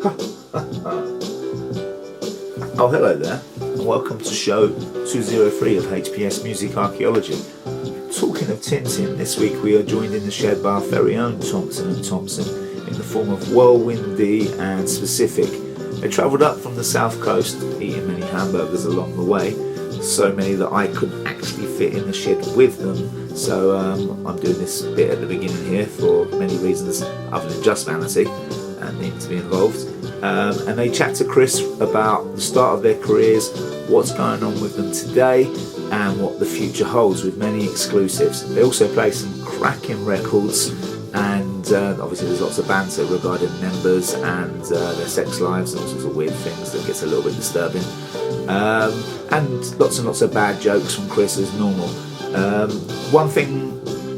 Oh, hello there, and welcome to show 203 of HPS Music Archaeology. Talking of Tintin, this week we are joined in the shed by our very own Thompson & Thompson in the form of Whirlwind D and Specifik. They travelled up from the south coast, eating many hamburgers along the way, so many that I couldn't actually fit in the shed with them. So I'm doing this bit at the beginning here for many reasons other than just vanity and needing to be involved. And they chat to Chris about the start of their careers, what's going on with them today, and what the future holds with many exclusives. They also play some cracking records, and obviously there's lots of banter regarding members and their sex lives and all sorts of weird things that gets a little bit disturbing. And lots of bad jokes from Chris as normal. One thing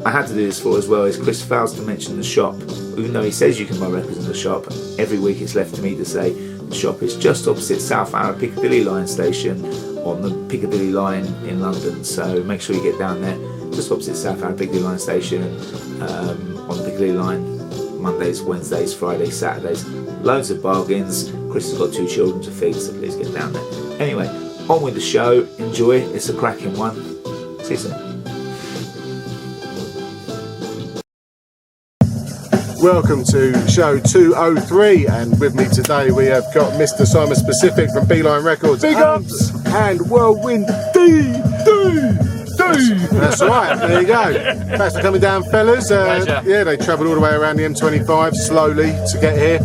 I had to do this for as well is Chris fails to mention the shop. Even though he says you can buy records in the shop, every week it's left to me to say the shop is just opposite South Arrow Piccadilly line station on the Piccadilly line in London. So make sure you get down there, just opposite South Arrow Piccadilly line station, on the Piccadilly line, Mondays, Wednesdays, Fridays, Saturdays. Loads of bargains. Chris has got 2 children to feed, so please get down there. Anyway, on with the show. Enjoy. It's a cracking one. See you soon. Welcome to show 203, and with me today we have got Mr. Simon Specifik from Beeline Records. Big ups! And Whirlwind D. That's right, there you go. Thanks for coming down, fellas. Yeah, they travelled all the way around the M25 slowly to get here,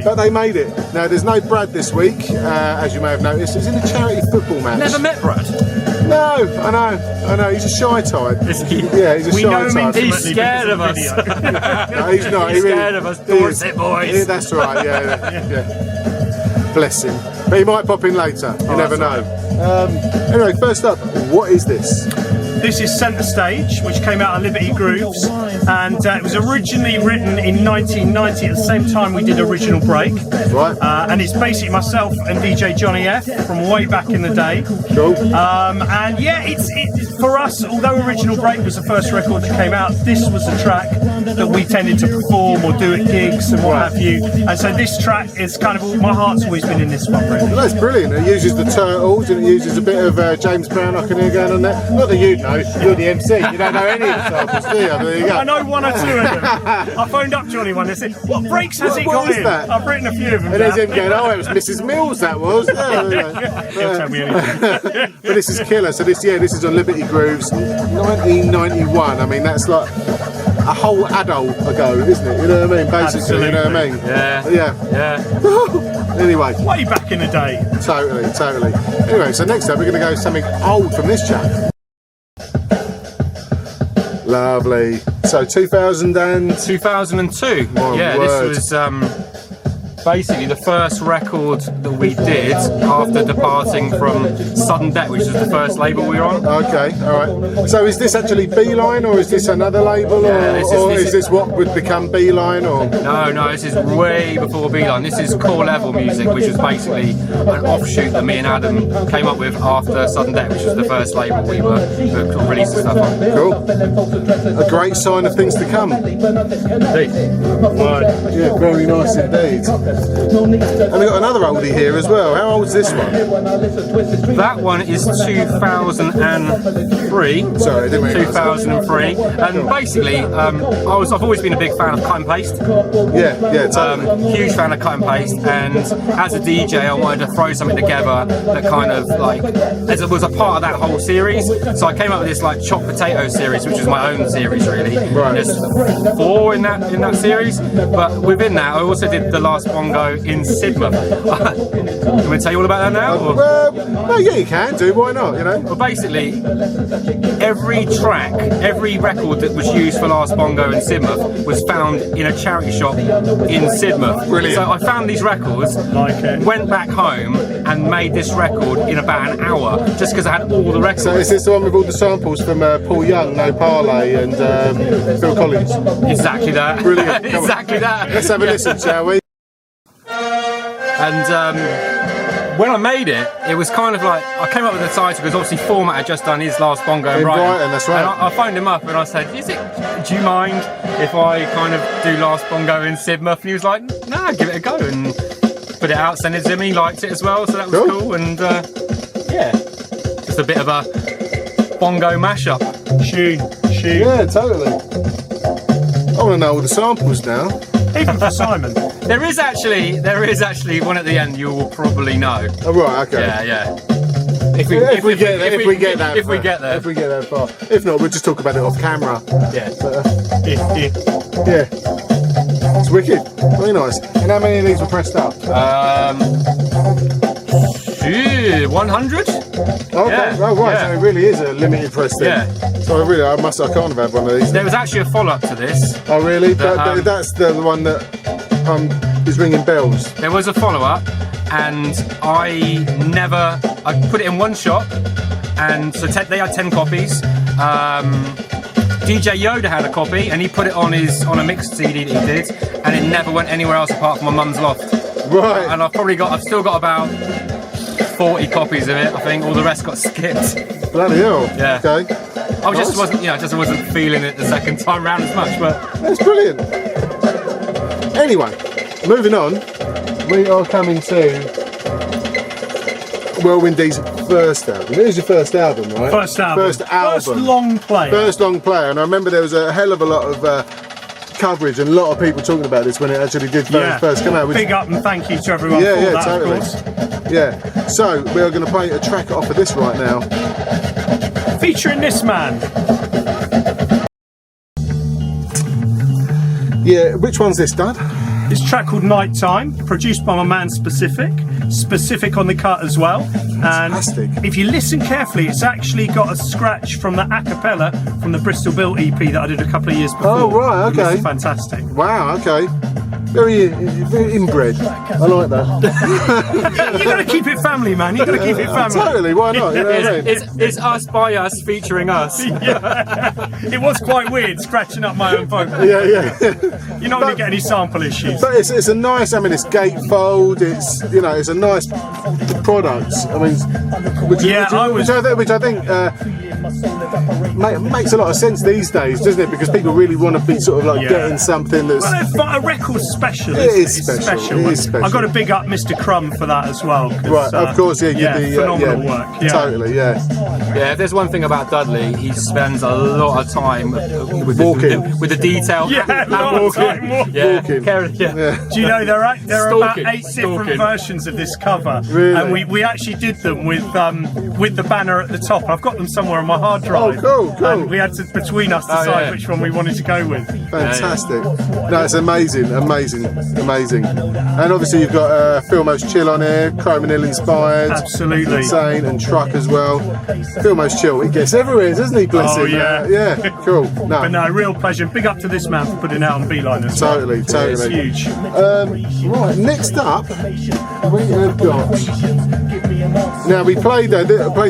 but they made it. Now, there's no Brad this week, as you may have noticed. He's in a charity football match. Never met Brad? No, I know. He's a shy type. Is he? Yeah, he's a we shy know him type. He's scared of us. No, he's not. He's scared of us, Dorset boys. Yeah, that's right, yeah. Bless him. But he might pop in later. You never know. Anyway, first up, what is this? This is Centre Stage, which came out of Liberty Grooves, and it was originally written in 1990 at the same time we did Original Break. Right. And it's basically myself and DJ Johnny F from way back in the day. Cool. And yeah, it's for us, although Original Break was the first record that came out, this was the track that we tended to perform or do at gigs and what have you. And so this track is kind of, my heart's always been in this one, really. Well, that's brilliant. It uses the Turtles and it uses a bit of James Brown I can hear going on there. Not that you know, you're the MC, you don't know any of the Turtles, do you? There you go. I know 1 or 2 of them. I phoned up Johnny one and said, what breaks has he got in? That? I've written a few of them. And there's him going, oh, it was Mrs. Mills that was. He'll tell me anything. But this is killer. So this is on Liberty Grooves, 1991. I mean, that's like a whole adult ago, isn't it? You know what I mean? Basically, Absolutely. you know what I mean? Yeah. Anyway. Way back in the day. Totally. Anyway, so next up we're going to go something old from this chap. Lovely. So 2002. My yeah, word. this was basically the first record that we did after departing from Sudden Death, which is the first label we were on. Okay, alright. So is this actually Beeline, or is this another label, or is this what would become Beeline? Or? No, this is way before Beeline. This is Core Level Music, which was basically an offshoot that me and Adam came up with after Sudden Death, which was the first label we were releasing stuff on. Cool. A great sign of things to come. Indeed. Yeah, very nice indeed. And we've got another oldie here as well. How old is this one? That one is 2003. Sorry, I didn't mean 2003. And basically, I've always been a big fan of cut and paste. Yeah, totally. Huge fan of cut and paste. And as a DJ, I wanted to throw something together that kind of like, as it was a part of that whole series. So I came up with this like chopped potato series, which is my own series really. Right. There's 4 in that series. But within that, I also did the last bongo in Sidmouth. You want me to tell you all about that now? Well, yeah, you can do. Why not? You know. Well, basically, every track, every record that was used for Last Bongo in Sidmouth was found in a charity shop in Sidmouth. Brilliant. So I found these records, went back home and made this record in about an hour, just because I had all the records. So is this the one with all the samples from Paul Young, No Parlay, and Phil Collins? Exactly that. Brilliant. Exactly that. Let's have a listen, shall we? And when I made it, it was kind of like, I came up with the title because obviously Format had just done his Last Bongo in Brighton, that's right. And I phoned him up and I said, do you mind if I kind of do Last Bongo in Sidmouth? And he was like, nah, give it a go. And put it out, sent it to him. He liked it as well, so that was cool. And yeah, just a bit of a bongo mashup. Tune. Yeah, totally. I want to know all the samples now. Even for Simon. There is actually one at the end you will probably know. Oh, right, okay. Yeah. If we get that far. If not, we'll just talk about it off camera. Yeah. But, yeah. It's wicked. Very nice. And how many of these were pressed up? 100? Okay. Yeah. Oh, right. Yeah. So it really is a limited press then. Yeah. So I can't have had one of these. There was actually a follow-up to this. Oh, really? That's the one that is ringing bells. There was a follow-up, and I put it in one shop, and so they had 10 copies. DJ Yoda had a copy, and he put it on a mixed CD that he did, and it never went anywhere else apart from my mum's loft. Right. And I've still got about 40 copies of it. I think all the rest got skipped. Bloody hell. Yeah. Okay. I just wasn't feeling it the second time round as much, but that's brilliant. Anyway, moving on, we are coming to Whirlwind D's first album. It is your first album, right? First album. First long play. First long player, and I remember there was a hell of a lot of coverage and a lot of people talking about this when it actually did first come out. Big up and thank you to everyone for that, totally. of course. Yeah, so we are going to play a track off of this right now. Featuring this man. Yeah, which one's this, Dad? This track called Nighttime, produced by my man Specifik on the cut as well. Fantastic. And if you listen carefully, it's actually got a scratch from the a cappella from the Bristol Built EP that I did a couple of years before. Oh, right, okay. This is fantastic. Wow, okay. Very inbred. I like that. You got to keep it family, man. You got to keep it family. Totally, why not? You know what I mean? It's us by us featuring us. Yeah. It was quite weird scratching up my own vocal. Yeah. You're not going to get any sample issues. But it's a nice, I mean, it's gatefold, it's a nice product. I mean, which I think makes a lot of sense these days, doesn't it? Because people really want to be sort of like getting something that's... Well, a record special. It is special. I've got to big up Mr. Crumb for that as well. Right, of course, phenomenal work. Yeah. Totally, yeah. Yeah, if there's one thing about Dudley, he spends a lot of time with the detail. Yeah, walking. Do you know there are about 8 different versions of this cover, really? And we actually did them with the banner at the top. I've got them somewhere on my hard drive. Oh, cool. And we had to between us decide which one we wanted to go with. Fantastic. No, it's amazing. And obviously you've got Phil Most Chill on here, Chrome and Hill inspired. Absolutely. Insane, and Truck as well. Phil Most Chill, he gets everywhere, doesn't he? Bless him. Yeah, cool. No. But no, real pleasure. Big up to this man for putting it out on Beeline as well. Totally. It's huge. Right, next up, we have got... Now, we played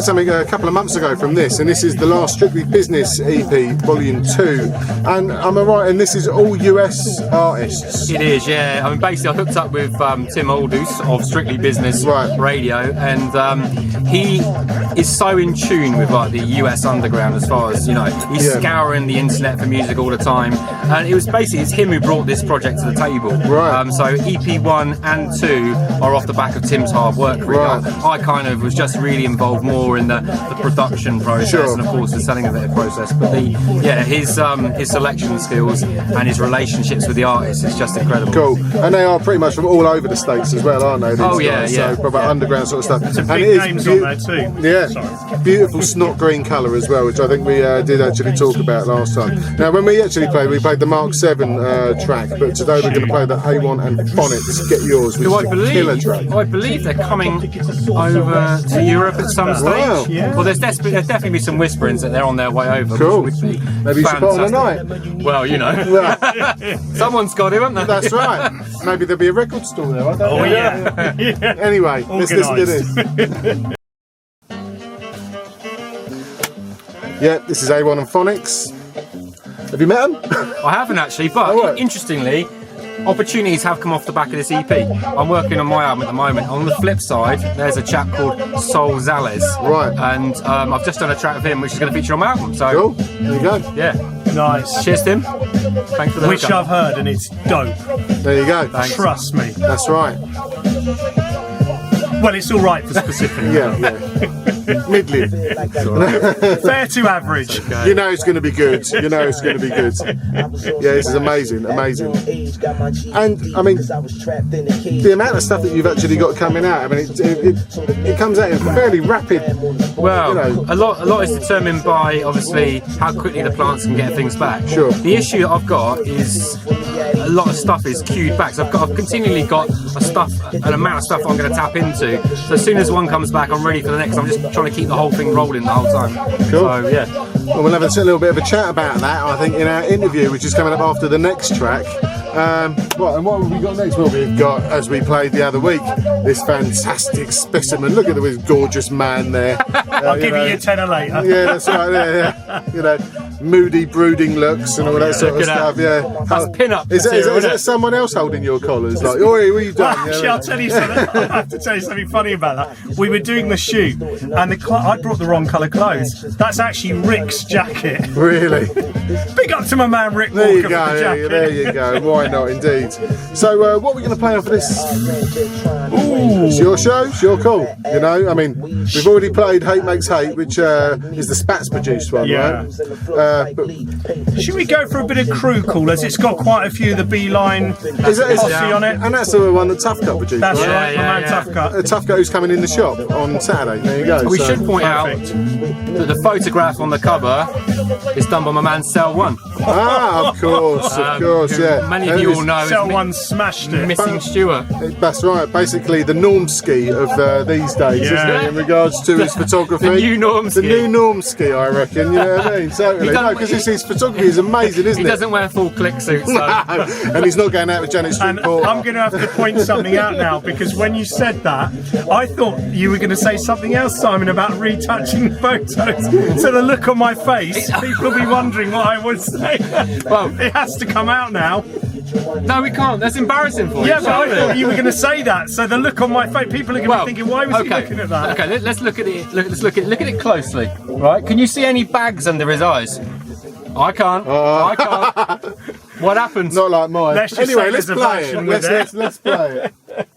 something a couple of months ago from this, and this is the last Strictly Business EP, Volume 2. And am I right, and this is all US artists? It is, yeah. I mean, basically, I hooked up with Tim Aldous of Strictly Business Radio, and he is so in tune with like the US underground as far as, he's scouring the internet for music all the time. And it's him who brought this project to the table. Right. So EP 1 and 2 are off the back of Tim's hard work, really. Right. I kind of was just really involved more in the production process and of course the selling of it process. But his selection skills and his relationships with the artists is just incredible. Cool. And they are pretty much from all over the States as well, aren't they? So proper underground sort of stuff. Some big names on there too. Yeah. Sorry. Beautiful snot green colour as well, which I think we did actually talk about last time. Now when we actually played, we played the Mark 7 track, but today we're going to play the A1 and Phonics Get Yours, which is a killer track. I believe they're coming over to Europe at some stage. Wow. Yeah. Well, there's definitely be some whisperings that they're on their way over. Cool. Which would be maybe you should put on a night. Well, someone's got to, haven't they? That's right. Maybe there'll be a record store there. I don't know. Yeah. Anyway, let's listen to this. This is A1 and Phonics. Have you met them? I haven't actually, but interestingly, opportunities have come off the back of this EP. I'm working on my album at the moment. On the flip side, there's a chap called Sol Zales. Right. And I've just done a track with him, which is going to feature on my album. So, cool. There you go. Yeah. Nice. Cheers, Tim. Thanks for the Which I've heard, and it's dope. There you go. Trust me. That's right. Well, it's all right for specific. Yeah. Middling. Fair to average. Okay. You know it's going to be good. Yeah, this is amazing. And I mean, the amount of stuff that you've actually got coming out. I mean, it comes out in fairly rapid. Well, you know. a lot is determined by obviously how quickly the plants can get things back. Sure. The issue that I've got is a lot of stuff is queued back. So I've continually got an amount of stuff I'm going to tap into. So as soon as one comes back, I'm ready for the next. I'm just trying to keep the whole thing rolling the whole time. Cool. So yeah. Well, we'll have a little bit of a chat about that, I think, in our interview, which is coming up after the next track. What have we got next? Well, we've got, as we played the other week, this fantastic specimen. Look at this gorgeous man there. I'll give you your tenner later. Yeah, that's right. Yeah. You know, moody, brooding looks and all that sort of stuff. Yeah. That's pin-up. Is that someone else holding your collars? Like, oi, what are you doing? Actually, I'll tell you something. I have to tell you something funny about that. We were doing the shoot, and I brought the wrong colour clothes. That's actually Rick's jacket. Really? Big up to my man Rick There Walker you for the go. jacket. There you go. Why not, indeed? So, what are we going to play off of this? Ooh. It's your show. It's your call. You know, I mean, we've already played "Hate Makes Hate," which is the Spats produced one, Yeah. right? But Should we go for a bit of crew callers? It's got quite a few of the Beeline posse on it. And that's the one that Tough Cut produced. That's right? right, my man Tough Cut. Tough Cut who's coming in the shop on Saturday. There you go. We So- should point out that the photograph on the cover is done by my man Cell One. Ah, of course, who yeah. Many of you will know Cell is One smashed it. Missing Stuart. That's right. Basically, the Normski of these days, isn't Yeah. it? In regards to his photography, The new Normski. The new Normski, I reckon. You know what I mean? Totally. He No, doesn't- because his photography is amazing, isn't He it? doesn't wear full click suits, so And he's not going out with Janet Street And Porter. I'm going to have to point something out now, because when you said that, I thought you were going to say something else, Simon, about retouching the photos. So the look on my face, people will be wondering what I would say. Well, It has to come out now. no, we can't. That's embarrassing for you. Yeah, but I surely. thought you were going to say that. So the look on my face, people are going to be thinking, why was he looking at that? Okay, let's look at it. Let's look at it closely. Right? Can you see any bags under his eyes? I can't. I can't. What happened? Not like mine. Let's just Anyway, say let's there's a play version it. with Let's play it.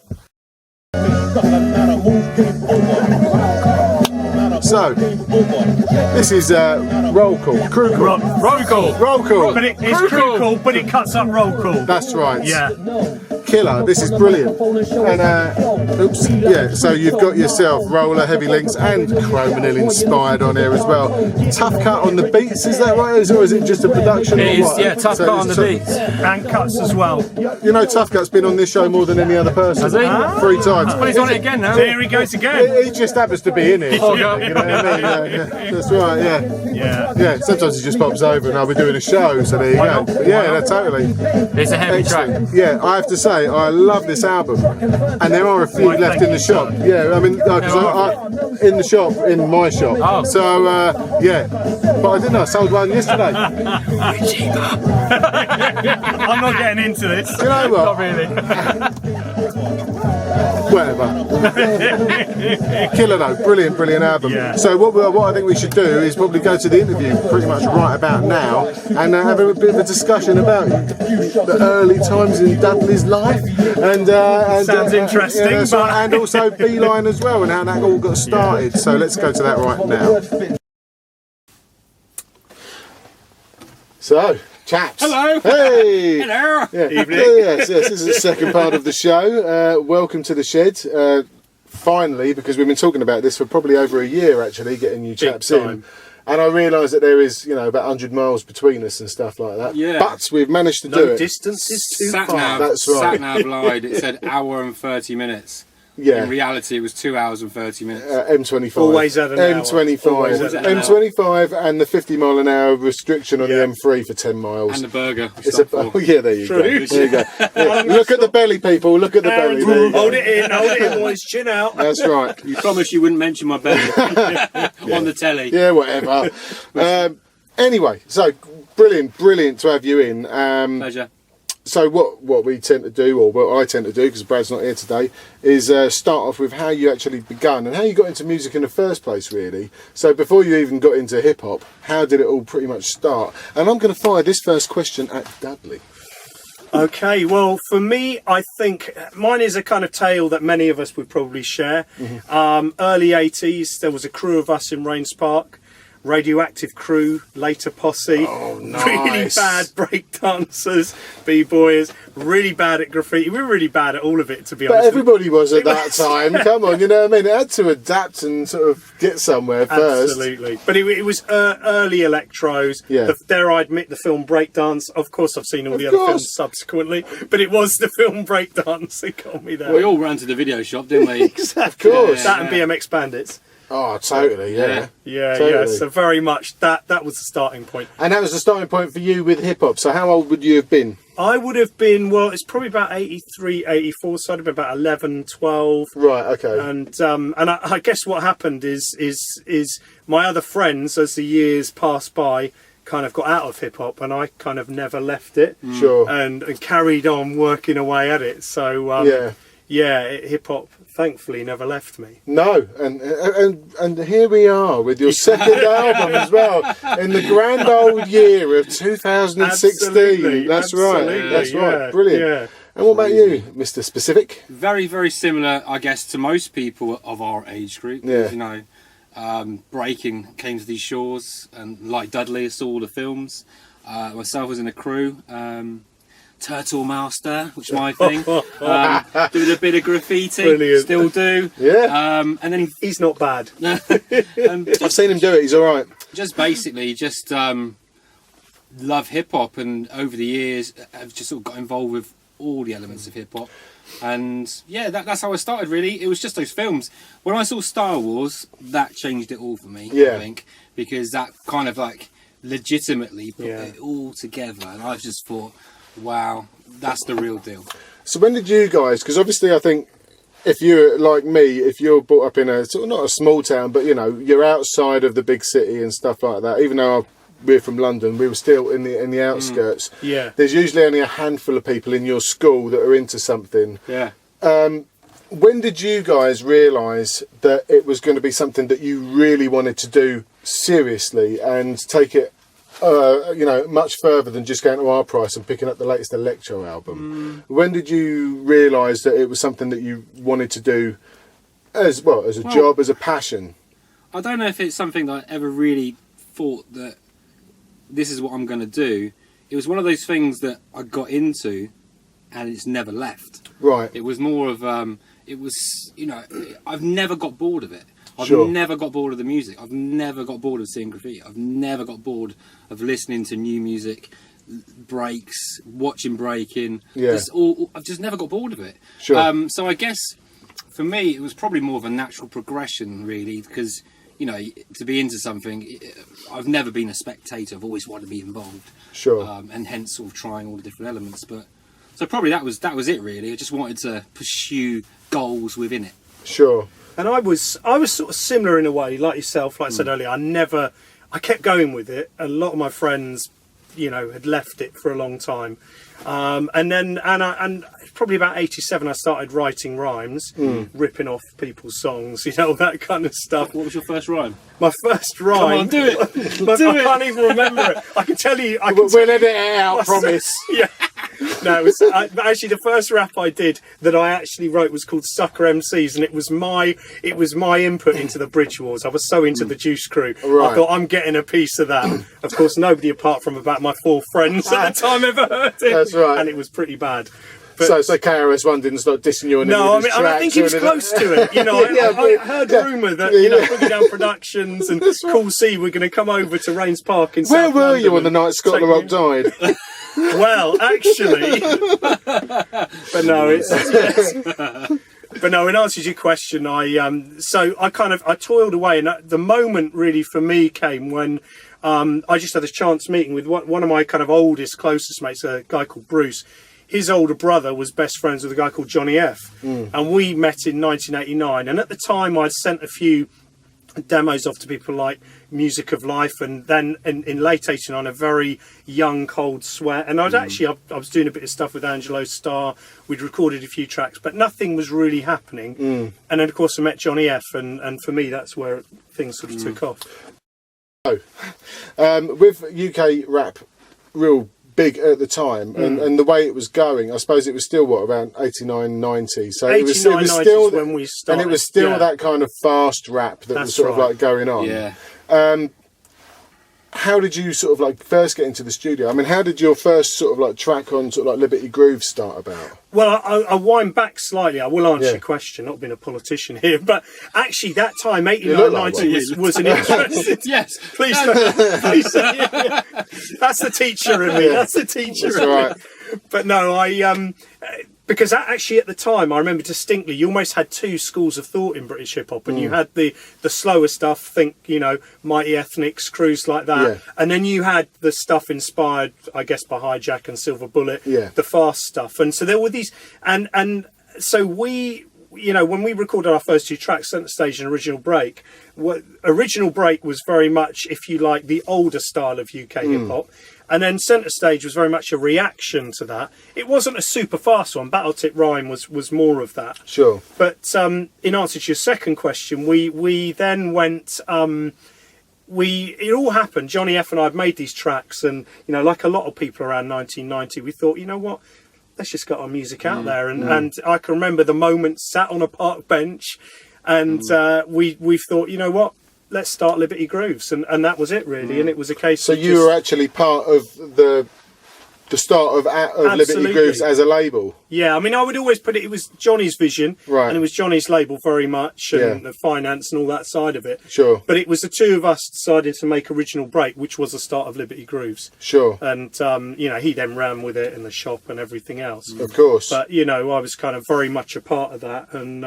So, this is roll call, crew call. Roll call. Roll call. But it's Crew crew call. call, but it cuts up roll call. That's right. Yeah. Killer. This is brilliant. And oops. Yeah. So you've got yourself roller, heavy links, and Chromanil inspired on here as well. Tough cut on the beats. Is that right? Or is it just a production? It or is, what? yeah, tough So cut on it's the beats. And cuts as well. You know, Tough Cut's been on this show more than any other person. Has he? 3 times. Well, he's on it again now. There he goes again. He just happens to be in it. Oh, You know what I mean? Yeah, that's right. Yeah. Yeah. Yeah. Sometimes he just pops over, and I'll be doing a show. So there you go. But yeah, no, totally. It's a heavy track. Excellent. Yeah, I have to say, I love this album, and there are a few Why, left thank in the you, shop. Yeah, I mean, because in the shop, in my shop. Oh. So yeah, but I didn't know. I sold one yesterday. I'm not getting into this. Do you know what? Not really. Whatever. Killer though, brilliant album. Yeah. So what I think we should do is probably go to the interview pretty much right about now and have a bit of a discussion about the early times in Dudley's life and Sounds interesting, yeah, that's but- right, and also Beeline as well and how that all got started. So let's go to that right now. So, chaps. Hello. Hey. Hello. Yeah. Yes, this is the second part of the show. Welcome to the shed. Finally, because we've been talking about this for probably over a year, actually, getting you chaps in. And I realise that there is, about 100 miles between us and stuff like that. Yeah. But we've managed to do it. Distance is too Sat far. nav, That's right. Sat nav lied. It said hour and 30 minutes. Yeah. In reality, it was 2 hours and 30 minutes. M25. Always at an hour. M25. Always at an hour. M25 and the 50 mile an hour restriction on the M3 for 10 miles. And the burger. we It's a, stopped for. yeah, there you go. True. There you go. Yeah. Look at the belly, people. Look at the belly. There you go. Hold it in, boys. Chin out. That's right. You promised you wouldn't mention my belly on the telly. Yeah, whatever. Anyway, so brilliant to have you in. Pleasure. So what we tend to do, or what I tend to do, because Brad's not here today, is start off with how you actually begun and how you got into music in the first place, really. So before you even got into hip hop, how did it all pretty much start? And I'm going to fire this first question at Dudley. Okay, well, for me, I think mine is a kind of tale that many of us would probably share. Early 80s, there was a crew of us in Rains Park. Radioactive Crew, later Posse, really bad break dancers, b-boys, really bad at graffiti. We were really bad at all of it, to be honest. But everybody was at that time. Come on, you know what I mean? It had to adapt and sort of get somewhere first. Absolutely. But it was early electros. Yeah. Dare I admit, the film Breakdance. Of course, I've seen all the other films subsequently, but it was the film Breakdance that got me there. Well, we all ran to the video shop, didn't we? Exactly. Of course. That and BMX Bandits. Oh, totally, yeah. Yeah. So very much that was the starting point. And that was the starting point for you with hip hop. So how old would you have been? I would have been, well, it's probably about 83, 84, so I'd have been about 11, 12. Right, okay. And I guess what happened is my other friends, as the years passed by, kind of got out of hip hop, and I kind of never left it. Sure. And carried on working away at it. So hip hop thankfully never left me. No, and here we are with your second album as well in the grand old year of 2016. Absolutely, That's absolutely, right, brilliant. Yeah. And what about you, Mr. Specifik? Very, very similar, I guess, to most people of our age group. Yeah. You know, breaking came to these shores, and like Dudley, I saw all the films. Myself was in a crew. Turtle Master, which is my thing. Doing a bit of graffiti, Brilliant. still do. Yeah. And then He's not bad. I've seen him do it, he's all right. just basically love hip hop, and over the years I've just sort of got involved with all the elements of hip hop. And yeah, that's how I started really. It was just those films. When I saw Star Wars, that changed it all for me, Yeah. I think, because that kind of like legitimately put it all together, and I just thought, wow, that's the real deal. So when did you guys, because obviously I think if you're like me, if you're brought up in a sort of not a small town, but you know, you're outside of the big city and stuff like that, even though we're from London, we were still in the outskirts. Yeah. There's usually only a handful of people in your school that are into something. Yeah. When did you guys realise that it was going to be something that you really wanted to do seriously and take it much further than just going to our price and picking up the latest Electro album? When did you realise that it was something that you wanted to do as a job, as a passion? I don't know if it's something that I ever really thought that this is what I'm going to do. It was one of those things that I got into and it's never left. Right. It was more of, I've never got bored of it. I've never got bored of the music. I've never got bored of seeing graffiti. I've never got bored of listening to new music, breaks, watching breaking. Yeah. I've just never got bored of it. Sure. So I guess for me, it was probably more of a natural progression, really, because, you know, to be into something, I've never been a spectator. I've always wanted to be involved. Sure. And hence sort of trying all the different elements. But so probably that was it, really. I just wanted to pursue goals within it. Sure. And I was sort of similar in a way, like yourself. Like I said earlier, I kept going with it. A lot of my friends, you know, had left it for a long time, and probably about 87, I started writing rhymes, ripping off people's songs, you know, all that kind of stuff. What was your first rhyme? My first rhyme. Come on, do it. I can't even remember it. I can tell you. We'll edit it out, promise. Yeah. No, it was, actually the first rap I did that I actually wrote was called Sucker MCs, and it was my input into the Bridge Wars. I was so into the Juice Crew. Right. I thought, I'm getting a piece of that. Of course, nobody apart from about my 4 friends at the time ever heard it. That's right. And it was pretty bad. But, So KRS-One didn't start dissing you on no, I think he was close to it. You know, I heard rumour that, you know, Boogie Down Productions and Cool C were going to come over to Rains Park in Where South were London you on the night Scott La Rock died? Well, actually, but no, but no. In answer to your question, I toiled away, and the moment really for me came when I just had this chance meeting with one of my kind of oldest, closest mates, a guy called Bruce. His older brother was best friends with a guy called Johnny F, and we met in 1989. And at the time, I'd sent a few demos off to people like Music of Life, and then in late 89 a very young Cold Sweat, and I was doing a bit of stuff with Angelo Starr. We'd recorded a few tracks, but nothing was really happening. And then of course I met Johnny F, and for me that's where things sort of took off. With UK rap real big at the time, and the way it was going, I suppose it was still around 89, 90. So it was still when we started, and it was still that kind of fast rap that was sort of like going on. Yeah. How did you sort of like first get into the studio? I mean, how did your first sort of like track on sort of like Liberty Groove start about? Well, I'll wind back slightly. I will answer your question, not being a politician here, but actually that time, 89, 90 was an interesting... Yes. Please don't. That's the teacher in me. That's the teacher in right. me. But no, because actually at the time, I remember distinctly, you almost had two schools of thought in British hip-hop, and you had the slower stuff, think, Mighty Ethnics, crews like that, and then you had the stuff inspired, I guess, by Hijack and Silver Bullet, the fast stuff, and so there were these, and so we... when we recorded our first two tracks, Centre Stage and Original Break, Original Break was very much, if you like, the older style of UK hip-hop. And then Centre Stage was very much a reaction to that. It wasn't a super fast one. Battle Tip Rhyme was more of that. Sure. But in answer to your second question, we then went... it all happened. Johnny F and I had made these tracks, and, like a lot of people around 1990, we thought, you know what? Let's just get our music out there. And I can remember the moment sat on a park bench, and we thought, you know what, let's start Liberty Grooves, and that was it really. And it was a case. So you were actually part of the start of Liberty Grooves as a label. Yeah, I mean, I would always put it was Johnny's vision, right, and it was Johnny's label very much, and the finance and all that side of it. Sure. But it was the two of us decided to make Original Break, which was the start of Liberty Grooves. Sure. And he then ran with it in the shop and everything else. Of course. But I was kind of very much a part of that. And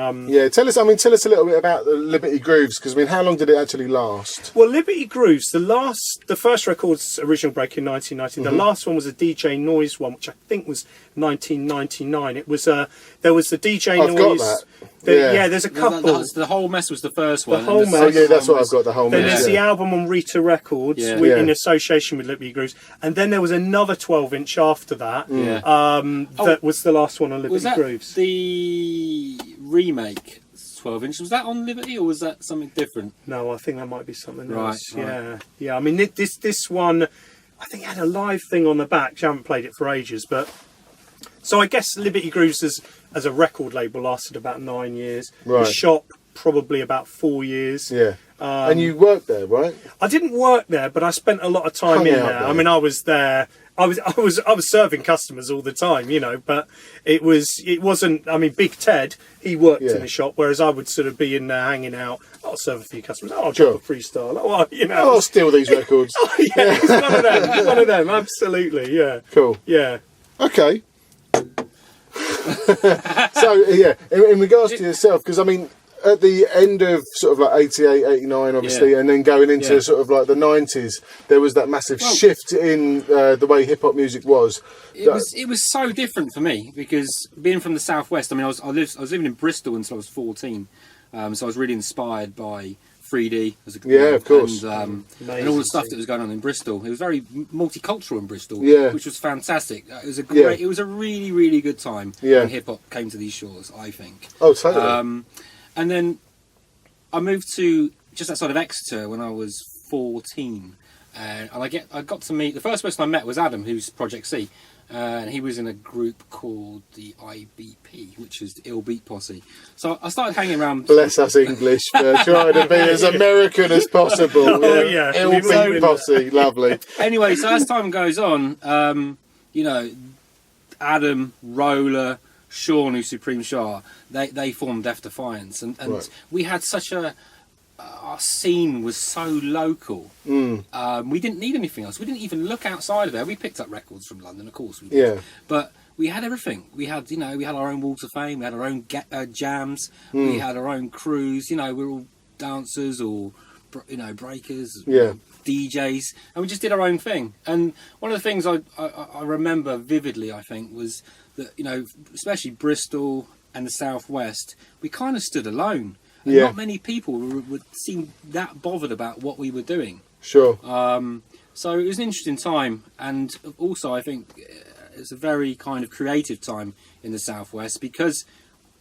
tell us a little bit about the Liberty Grooves, because I mean, how long did it actually last? Well, Liberty Grooves, the first record's Original Break in 1990. The last one was a DJ Noise one, which I think was 1999. It was there was the DJ I've Noise. got that. There's a couple. The Whole Mess was the first one. The Whole Mess. That's what I've got. The Whole Mess. Then there's the album on Rita Records in association with Liberty Grooves, and then there was another 12-inch after that. That was the last one on Liberty was that Grooves. The remake 12-inch, was that on Liberty or was that something different? No, I think that might be something else. Right. Yeah. I mean, this one, I think it had a live thing on the back. I haven't played it for ages, but so I guess Liberty Grooves as a record label lasted about 9 years. Right. The shop probably about 4 years. Yeah. And you worked there, right? I didn't work there, but I spent a lot of time in there. I mean, I was there. I was serving customers all the time, but it wasn't. I mean, Big Ted, he worked in the shop, whereas I would sort of be in there hanging out. I'll serve a few customers. I'll drop a freestyle. I'll steal these records. It's one of them. One of them. Absolutely. Yeah. Cool. Yeah. Okay. So in regards to yourself, because I mean, at the end of sort of like 88, 89, obviously, and then going into sort of like the 90s, there was that massive shift in the way hip hop music was. It was so different for me because being from the southwest. I mean, I was living in Bristol until I was 14, so I was really inspired by 3D as a of course, and all the stuff that was going on in Bristol. It was very multicultural in Bristol, which was fantastic. It was it was a really, really good time when hip hop came to these shores, I think. Oh, totally. And then I moved to just outside of Exeter when I was 14, and I got to meet the first person I met was Adam, who's Project C, and he was in a group called the IBP, which is the Ill Beat Posse. So I started hanging around. Bless us English for trying to be as American as possible. Ill Beat Posse, lovely. Anyway, so as time goes on, Adam, Roller, Sean, who's Supreme Shah, they formed Death Defiance, and we had such our scene was so local. We didn't need anything else. We didn't even look outside of there. We picked up records from London, of course we did. But we had everything. We had our own Walls of Fame. We had our own jams. We had our own crews. We were all dancers or breakers, DJs, and we just did our own thing. And one of the things I remember vividly, I think, was that especially Bristol and the southwest, we kind of stood alone. And not many people would seem that bothered about what we were doing. Sure. So it was an interesting time, and also I think it's a very kind of creative time in the southwest because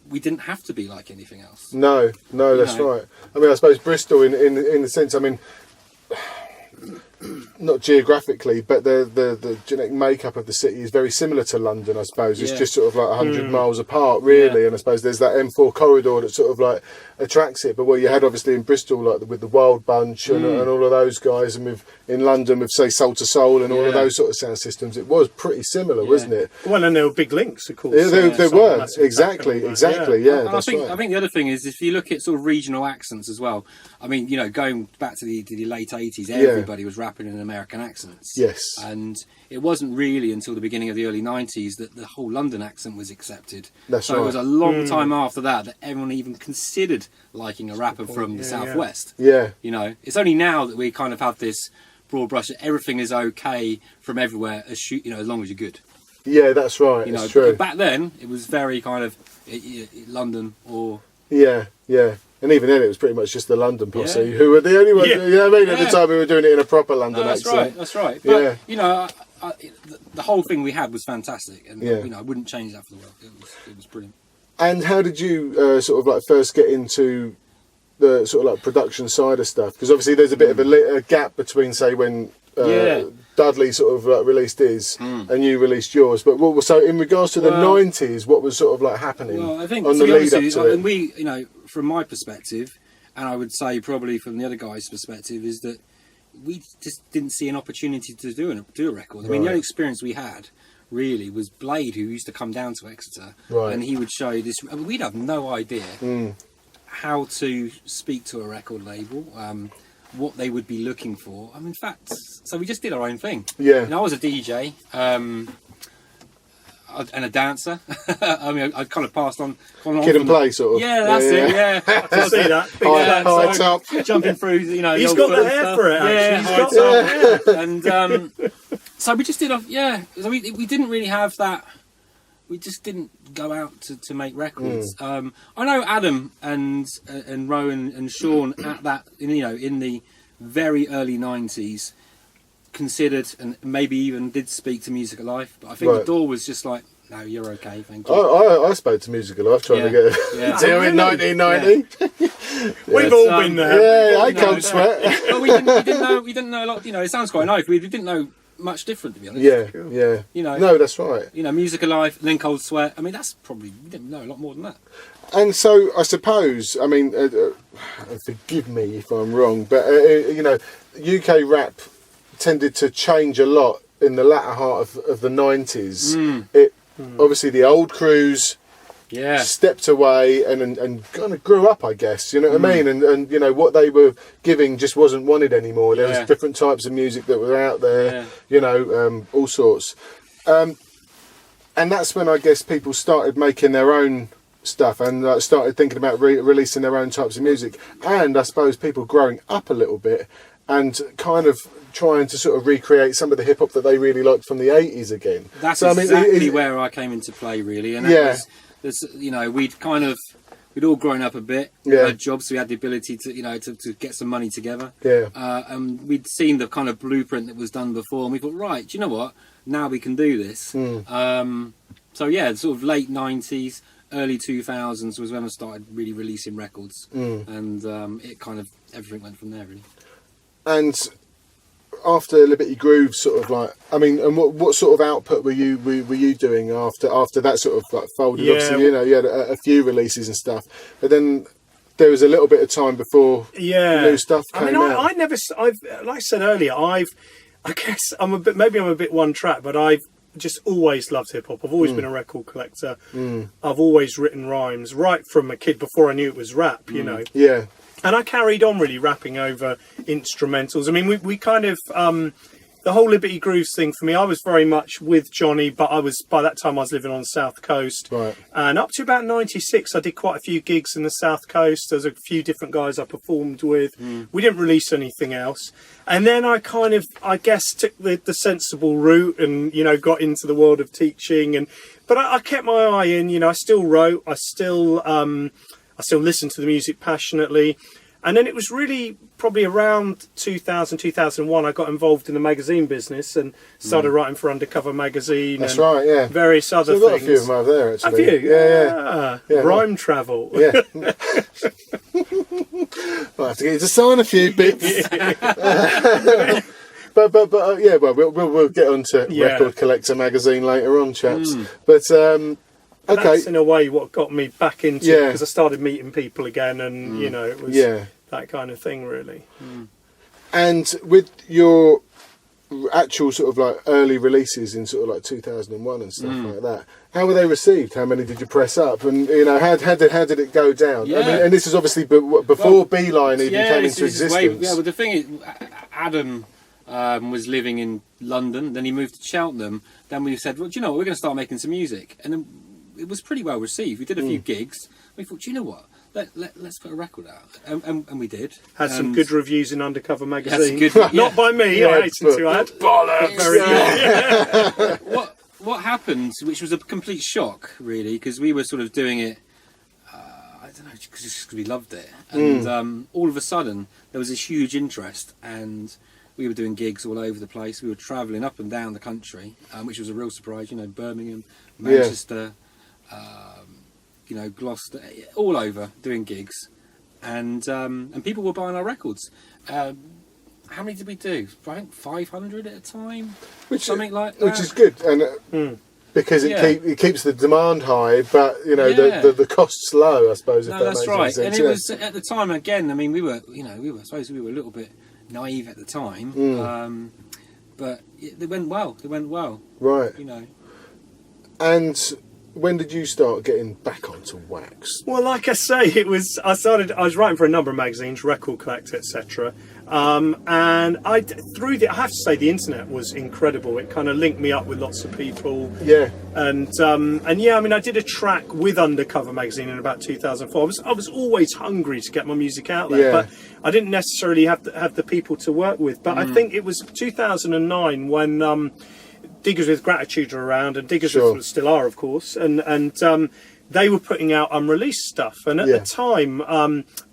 we didn't have to be like anything else. No, that's right. I mean, I suppose Bristol, in the sense, I mean, not geographically, but the genetic makeup of the city is very similar to London, I suppose. It's just sort of like 100 miles apart, really, and I suppose there's that M4 corridor that sort of like attracts it. But what you had obviously in Bristol, like with the Wild Bunch and all of those guys, and in London with, say, Soul to Soul and all of those sort of sound systems, it was pretty similar, wasn't it? Well, and there were big links, of course. Yeah, there were, exactly, yeah. I think the other thing is, if you look at sort of regional accents as well, I mean, you know, going back to the late 80s, everybody was rapping in American accents. Yes. And it wasn't really until the beginning of the early 90s that the whole London accent was accepted. That's so right. It was a long time after that everyone even considered liking a rapper from the Southwest. Yeah. You know, it's only now that we kind of have this broad brush that everything is okay from everywhere, as long as you're good. Yeah, that's right. It's true. But back then, it was very kind of London or... Yeah. And even then, it was pretty much just the London posse who were the only ones. You know what I mean? At the time, we were doing it in a proper London accent. That's right. But, you know, the whole thing we had was fantastic, and you know, I wouldn't change that for the world. It was brilliant. And how did you sort of like first get into the sort of like production side of stuff? Because obviously, there's a bit of a gap between, say, when Dudley sort of like released his and you released yours. But so in regards to the 90s, what was sort of like happening? Well, I think on the lead up to it? And we, you know, from my perspective, and I would say probably from the other guy's perspective, is that we just didn't see an opportunity to do a record. I mean, the only experience we had really was Blade, who used to come down to Exeter, and he would show this. I mean, we'd have no idea how to speak to a record label, what they would be looking for. I mean, in fact, so we just did our own thing. Yeah. And I was a DJ. And a dancer. I mean, I kind of passed on. Kid and play, sort of. Yeah, that's it. Yeah, I can see that. High top, jumping through. You know, he's got the hair for it. Actually. He's got and so we just did. So we didn't really have that. We just didn't go out to make records. I know Adam and Rowan and Sean at that. You know, in the very early 90s. Considered and maybe even did speak to Music Alive, but I think the door was just like, no, you're okay, thank you. I spoke to Music Alive trying to get a deal in 1990. We've all been there. Yeah, I Cold Sweat. But we didn't know a lot. You know, it sounds quite nice. We didn't know much different, to be honest. Yeah. You know, no, that's right. You know, Music Alive, then Cold Sweat. I mean, that's probably, we didn't know a lot more than that. And so I suppose, I mean, forgive me if I'm wrong, but you know, UK rap tended to change a lot in the latter part of the 90s. Obviously the old crews stepped away and kind of grew up, I guess, you know what I mean, and you know what they were giving just wasn't wanted anymore. There was different types of music that were out there, you know, all sorts, and that's when I guess people started making their own stuff and started thinking about releasing their own types of music, and I suppose people growing up a little bit and kind of trying to sort of recreate some of the hip hop that they really liked from the 80s again. That's exactly where I came into play, really. And that was, you know, we'd all grown up a bit, had jobs, so we had the ability to, you know, to get some money together. And we'd seen the kind of blueprint that was done before, and we thought, right, do you know what? Now we can do this. So yeah, sort of late 90s, early 2000s was when I started really releasing records, and it kind of everything went from there, really. And after Liberty Groove, sort of like, I mean, and what sort of output were you doing after that sort of like folded? Obviously, you know, you had a few releases and stuff, but then there was a little bit of time before new stuff came out. I've like I said earlier, I guess I'm a bit one track, but I've just always loved hip hop. I've always been a record collector. I've always written rhymes right from a kid before I knew it was rap, you know. Yeah. And I carried on really rapping over instrumentals. I mean, we kind of, the whole Liberty Grooves thing for me, I was very much with Johnny, but by that time I was living on the South Coast. Right. And up to about 96, I did quite a few gigs in the South Coast. There's a few different guys I performed with. We didn't release anything else. And then I kind of, I guess, took the sensible route and, you know, got into the world of teaching. But I kept my eye in, you know, I still wrote, I still listened to the music passionately. And then it was really probably around 2000, 2001, I got involved in the magazine business and started writing for Undercover Magazine. That's right, yeah. Various other so things. Got a few of them over there, actually. Have you? Yeah. Rhyme travel. Yeah. I'll have to get you to sign a few bits. yeah, well, we'll get on to Record Collector magazine later on, chaps. But okay, that's in a way what got me back into it, because I started meeting people again, and you know, it was that kind of thing, really. And with your actual sort of like early releases in sort of like 2001 and stuff like that, how were they received? How many did you press up? And you know, how did it go down? I mean, and this is obviously before Beeline even came into existence. Well, the thing is, Adam was living in London, then he moved to Cheltenham. Then we said, well, do you know what, we're going to start making some music, and then it was pretty well received. We did a few gigs. We thought, do you know what? Let's put a record out, and we did. Had some good reviews in Undercover magazine. Not by me. I hasten to add. Bollocks. Very good. What happened, which was a complete shock, really, because we were sort of doing it. I don't know, because we loved it, and all of a sudden there was this huge interest, and we were doing gigs all over the place. We were travelling up and down the country, which was a real surprise. You know, Birmingham, Manchester. You know, Gloucester, all over doing gigs, and people were buying our records. How many did we do? I think 500 at a time, something like that. Which is good, and because it keeps the demand high, but you know the costs low, I suppose. No, that's right. And it was at the time again. I mean, we were I suppose we were a little bit naive at the time, but it went well. It went well, right? You know, and. When did you start getting back onto wax? Well, like I say, I was writing for a number of magazines, Record Collector, etc. And I have to say, the internet was incredible. It kind of linked me up with lots of people. Yeah. And yeah, I mean, I did a track with Undercover magazine in about 2004. I was always hungry to get my music out there, but I didn't necessarily have the people to work with. But I think it was 2009 when Diggers with Gratitude are around, and Diggers with still are, of course, and they were putting out unreleased stuff. And at the time,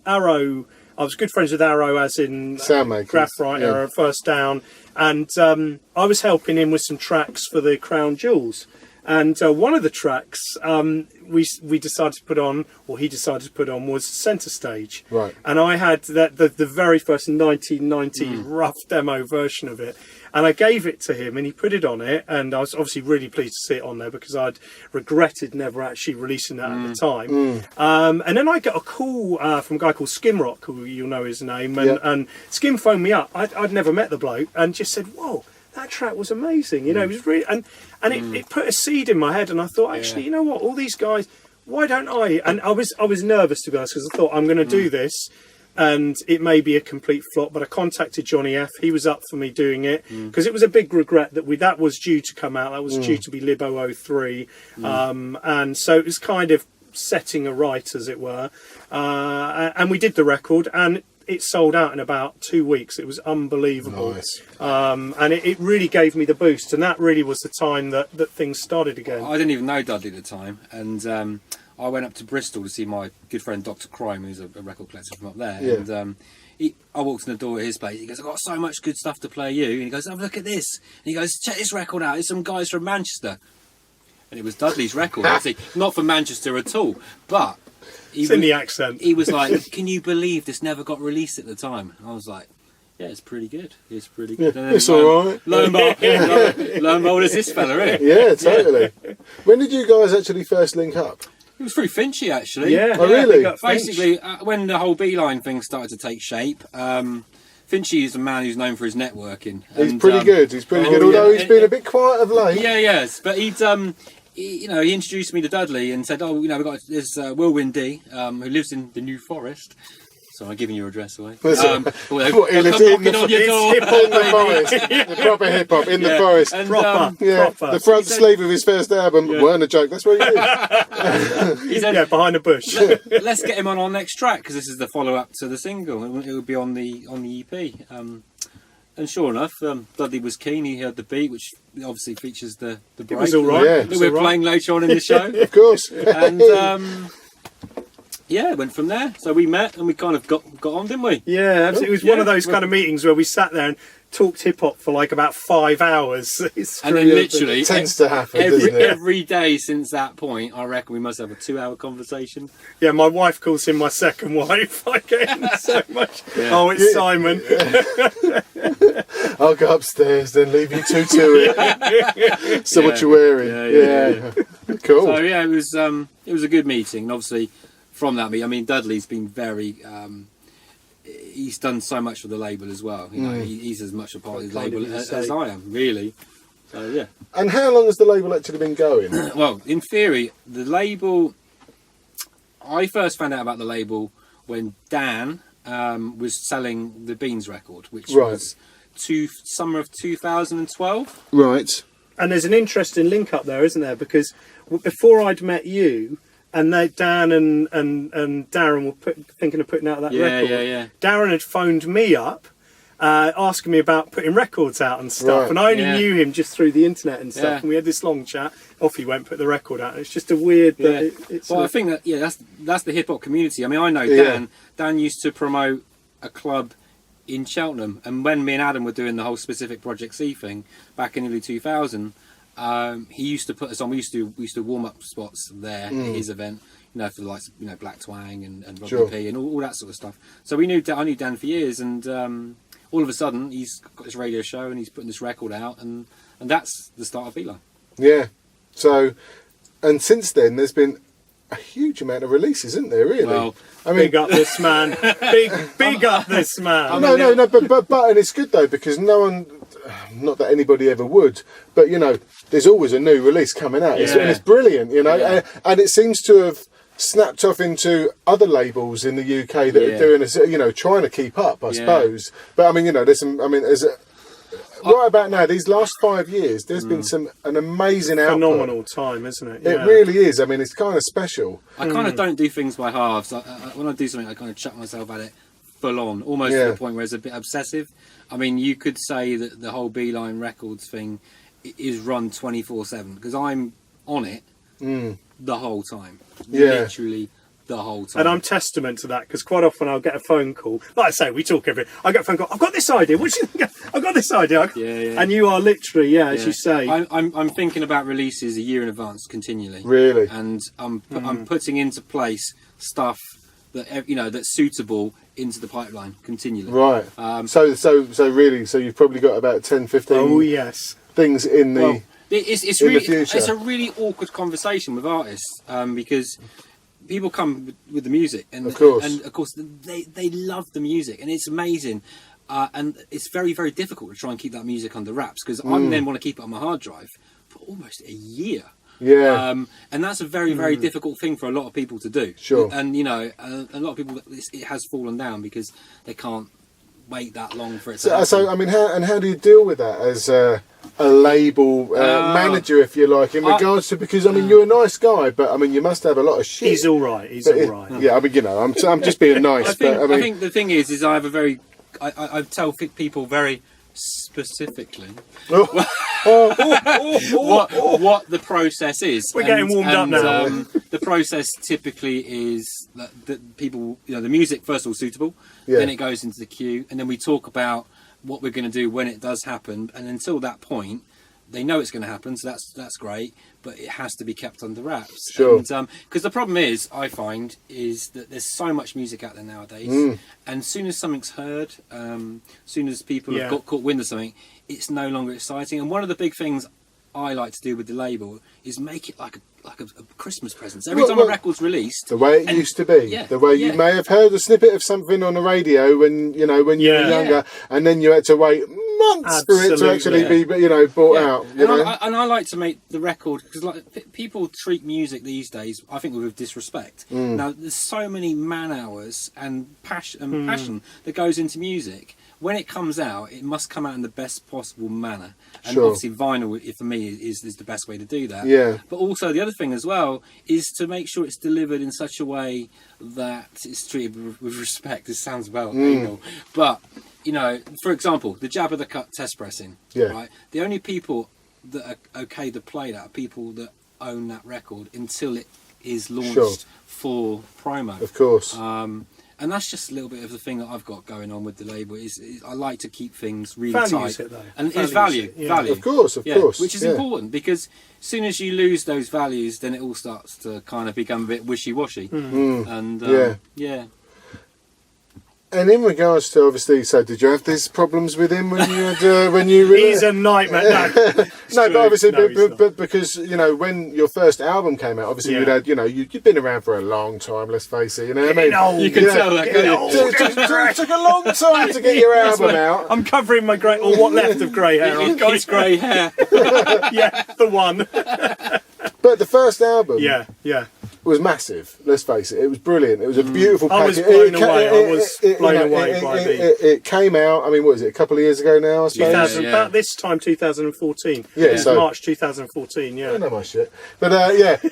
Arrow, I was good friends with Arrow, as in graph writer, First Down, and I was helping him with some tracks for the Crown Jewels. And one of the tracks we decided to put on, or he decided to put on, was Centre Stage. Right. And I had the very first 1990 rough demo version of it. And I gave it to him, and he put it on it. And I was obviously really pleased to see it on there, because I'd regretted never actually releasing that at the time. And then I got a call from a guy called Skimrock, who you'll know his name. And Skim phoned me up. I'd never met the bloke, and just said, whoa, that track was amazing. You know, it was really, and it put a seed in my head, and I thought, actually, you know what, all these guys, why don't I? And I was nervous, to be honest, because I thought, I'm going to do this, and it may be a complete flop. But I contacted Johnny F. He was up for me doing it, because it was a big regret that was due to come out. That was due to be Libo 03, and so it was kind of setting a right, as it were. And we did the record, and it sold out in about 2 weeks. It was unbelievable. Nice. And it really gave me the boost, and that really was the time that things started again. I didn't even know Dudley at the time, and I went up to Bristol to see my good friend Dr. Crime, who's a record collector from up there. Yeah. And I walked in the door at his place. He goes, I've got so much good stuff to play you. And he goes, have a look at this. And he goes, check this record out. It's some guys from Manchester. And it was Dudley's record. Obviously, not from Manchester at all, but it's in the accent. He was like, can you believe this never got released at the time? And I was like, yeah, it's pretty good. It's pretty good. Yeah, it's all right. Lo and behold, is this fella, isn't it? Yeah, totally. When did you guys actually first link up? It was through Finchy, actually. Yeah. Oh, really? Basically, when the whole Beeline thing started to take shape, Finchy is a man who's known for his networking. He's pretty good. He's pretty good, although he's been a bit quiet of late. Yeah, yes. But he introduced me to Dudley and said, we've got this Whirlwind D, who lives in the New Forest. So I'm giving your address away. He lives in the forest. The proper hip hop in the forest. And, proper. The front said, sleeve of his first album weren't a joke. That's where he is. He said, behind a bush. Let's get him on our next track, because this is the follow-up to the single. It would be on the EP. And sure enough, Dudley was keen. He heard the beat, which obviously features the break. It was all right. That we're playing later on in the show. Of course. And it went from there. So we met and we kind of got on, didn't we? Yeah, absolutely. It was one of those kind of meetings where we sat there and talked hip hop for like about 5 hours. And then literally it tends to happen, doesn't it? every day since that point, I reckon we must have a 2-hour conversation. Yeah, my wife calls him my second wife. I get him so much. Yeah. Oh, it's Simon. I'll go upstairs, then leave you two to it. So what you wearing? Yeah. Cool. So yeah, it was a good meeting, and obviously from that meeting, I mean, Dudley's been very. He's done so much for the label as well. You know, he's as much a part of the label as I am, really. So yeah. And how long has the label actually been going? Well, in theory, the label. I first found out about the label when Dan was selling the Beans record, which was summer of 2012. Right. And there's an interesting link up there, isn't there? Because before I'd met you, and Dan and Darren were thinking of putting out that record. Yeah. Darren had phoned me up, asking me about putting records out and stuff. Right. And I only knew him just through the internet and stuff. Yeah. And we had this long chat. Off he went, put the record out. And it's just a weird. I think that that's the hip hop community. I mean, I know Dan. Dan used to promote a club in Cheltenham, and when me and Adam were doing the whole Specifik Project C thing back in early 2000. He used to put us on. We used to warm up spots there at his event, you know, for the likes of, Black Twang and Robbie P and all that sort of stuff. So I knew Dan for years, and all of a sudden he's got this radio show and he's putting this record out, and that's the start of Beeline. Yeah. So, and since then there's been a huge amount of releases, isn't there? Really? Well, I mean, big up this man. big up this man. No, but and it's good though, because no one. Not that anybody ever would, but there's always a new release coming out, and it's brilliant, and it seems to have snapped off into other labels in the UK that are doing, trying to keep up, I suppose. But I mean, there's some. I mean, right about now, these last 5 years, there's been an amazing output. Phenomenal time, isn't it? It really is. I mean, it's kind of special. I kind of don't do things by halves. When I do something, I kind of chuck myself at it full on, almost to the point where it's a bit obsessive. I mean, you could say that the whole Beeline Records thing is run 24/7 because I'm on it the whole time, literally the whole time. And I'm testament to that, because quite often I'll get a phone call. Like I say, we talk I get a phone call. I've got this idea. What do you think? I've got this idea. And you are literally, as you say. I'm thinking about releases a year in advance continually. Really, and I'm putting into place stuff that that's suitable into the pipeline continually. Right. So you've probably got about 10, 15 things in the the future. It's a really awkward conversation with artists because people come with the music and of course they love the music and it's amazing. And it's very, very difficult to try and keep that music under wraps because I then want to keep it on my hard drive for almost a year. Yeah. And that's a very, very difficult thing for a lot of people to do. Sure. And, a lot of people, it has fallen down because they can't wait that long for it to happen. So, I mean, how do you deal with that as a label manager, if you like, in regards to, because, I mean, you're a nice guy, but, I mean, you must have a lot of shit. He's all right. Yeah, I mean, I'm just being nice. I think the thing is I have a very, I tell people very specifically what the process is. We're getting warmed up now. The process typically is that people, the music first of all suitable, then it goes into the queue, and then we talk about what we're going to do when it does happen. And until that point, they know it's going to happen, so that's great, but it has to be kept under wraps. Sure. Because the problem is, I find, is that there's so much music out there nowadays, and as soon as something's heard, soon as people have got caught wind of something, it's no longer exciting. And one of the big things I like to do with the label is make it like a Christmas present. Every time a record's released, the way it used to be, the way you may have heard a snippet of something on the radio when you were younger, and then you had to wait months for it to actually be brought out. And I like to make the record because people treat music these days, I think, with disrespect. Now there's so many man hours and passion that goes into music. When it comes out, it must come out in the best possible manner. And obviously vinyl, for me, is the best way to do that. Yeah. But also the other thing as well is to make sure it's delivered in such a way that it's treated with respect. This sounds about anal. But, for example, the Jab of the Cut test pressing. Yeah. Right? The only people that are okay to play that are people that own that record until it is launched for promo. Of course. And that's just a little bit of the thing that I've got going on with the label. Is I like to keep things really Values tight, it, though. and Values it's value, it, yeah. value. Of course, which is important, because as soon as you lose those values, then it all starts to kind of become a bit wishy-washy. And yeah. And in regards to, obviously, so did you have these problems with him when you had He's a nightmare. No, but obviously, no, but because when your first album came out, obviously you'd had you'd been around for a long time. Let's face it, you know what I mean. Old, you can tell that. It took a long time to get your album out. I'm covering my grey, or what left of grey hair. I've got It's grey hair. yeah, the one. But the first album, Yeah. was massive. Let's face it, it was brilliant. It was a beautiful I was package. blown away. I was blown away by it came out. I mean, what is it? A couple of years ago now, I suppose. About this time, 2014. Yeah, It was so- March 2014. I Yeah. know my shit. But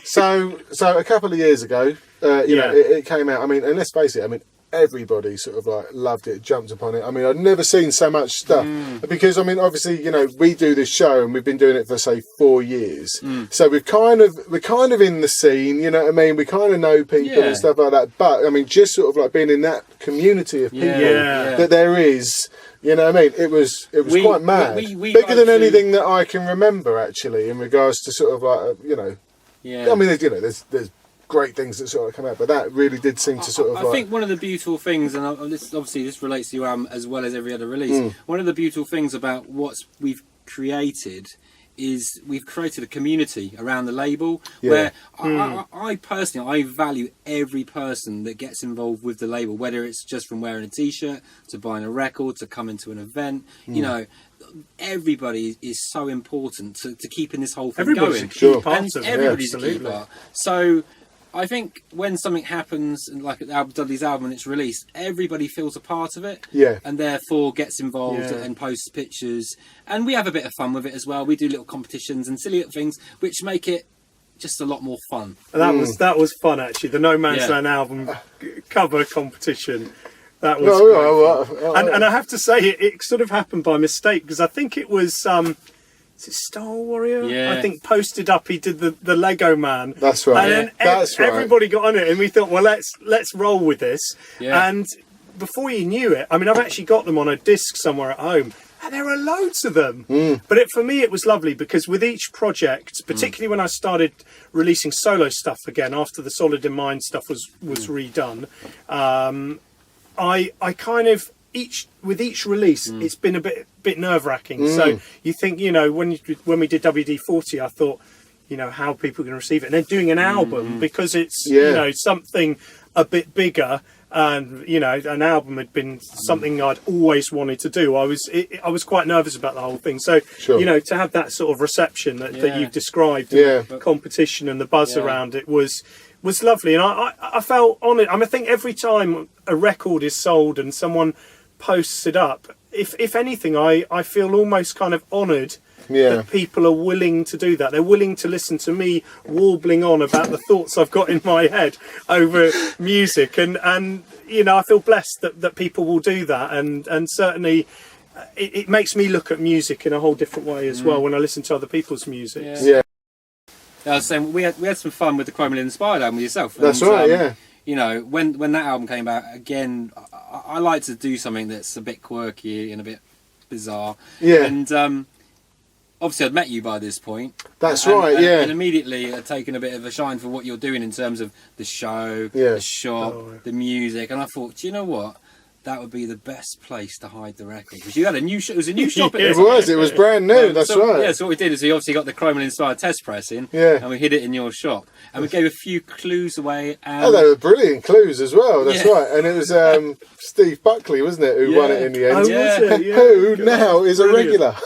so a couple of years ago, it came out. I mean, and let's face it, I mean, everybody sort of like loved it, jumped upon it. I mean, I'd never seen so much stuff because, I mean, obviously, we do this show and we've been doing it for say 4 years. So we're kind of in the scene, you know what I mean? We kind of know people and stuff like that. But I mean, just sort of like being in that community of people that there is. You know what I mean? It was quite mad. We Bigger than anything that I can remember, actually, in regards to sort of like, I mean, there's great things that sort of come out, but that really did seem to sort of I think one of the beautiful things, and this relates to your album as well as every other release, one of the beautiful things about what we've created is we've created a community around the label where I personally value every person that gets involved with the label, whether it's just from wearing a t-shirt to buying a record to coming to an event. Everybody is so important to keeping this whole thing Everybody's going. a key part of it. Everybody's a key Absolutely. part. So I think when something happens, like Dudley's album and it's released, everybody feels a part of it, and therefore gets involved and posts pictures, and we have a bit of fun with it as well. We do little competitions and silly little things, which make it just a lot more fun. That was fun, actually. The No Man's Land album cover competition. That was and I have to say, it sort of happened by mistake, because I think it was. Is it Star Warrior? Yeah. I think posted up. He did the Lego Man. That's right. And then everybody got on it, and we thought, well, let's roll with this. Yeah. And before you knew it, I mean, I've actually got them on a disc somewhere at home, and there are loads of them. But for me, it was lovely, because with each project, particularly when I started releasing solo stuff again after the Solid in Mind stuff was redone, I kind of. With each release, it's been a bit nerve-wracking. So you think, when we did WD-40, I thought, how are people going to receive it? And then doing an album, because it's something a bit bigger, and an album had been something I'd always wanted to do. I was quite nervous about the whole thing. So to have that sort of reception that you've described, and the competition and the buzz around it was lovely, and I felt honoured. I think every time a record is sold and someone posts it up, if anything, I feel almost kind of honoured that people are willing to do that. They're willing to listen to me warbling on about the thoughts I've got in my head over music, and I feel blessed that people will do that, and certainly it makes me look at music in a whole different way as well when I listen to other people's music. I was saying, we had some fun with the Chromally Inspired album with yourself. That's right, when that album came out, again, I like to do something that's a bit quirky and a bit bizarre. Yeah. And obviously I'd met you by this point. That's right, And immediately I'd taken a bit of a shine for what you're doing in terms of the show, the shop, the music. And I thought, do you know what? That would be the best place to hide the record, because you had a new it was a new shop at the time. It was brand new, that's right. Yeah, so what we did is we obviously got the Chromally Inspired test press in, and we hid it in your shop, and we gave a few clues away. They were brilliant clues as well, that's right. And it was Steve Buckley, wasn't it, who won it in the end, who now is a regular.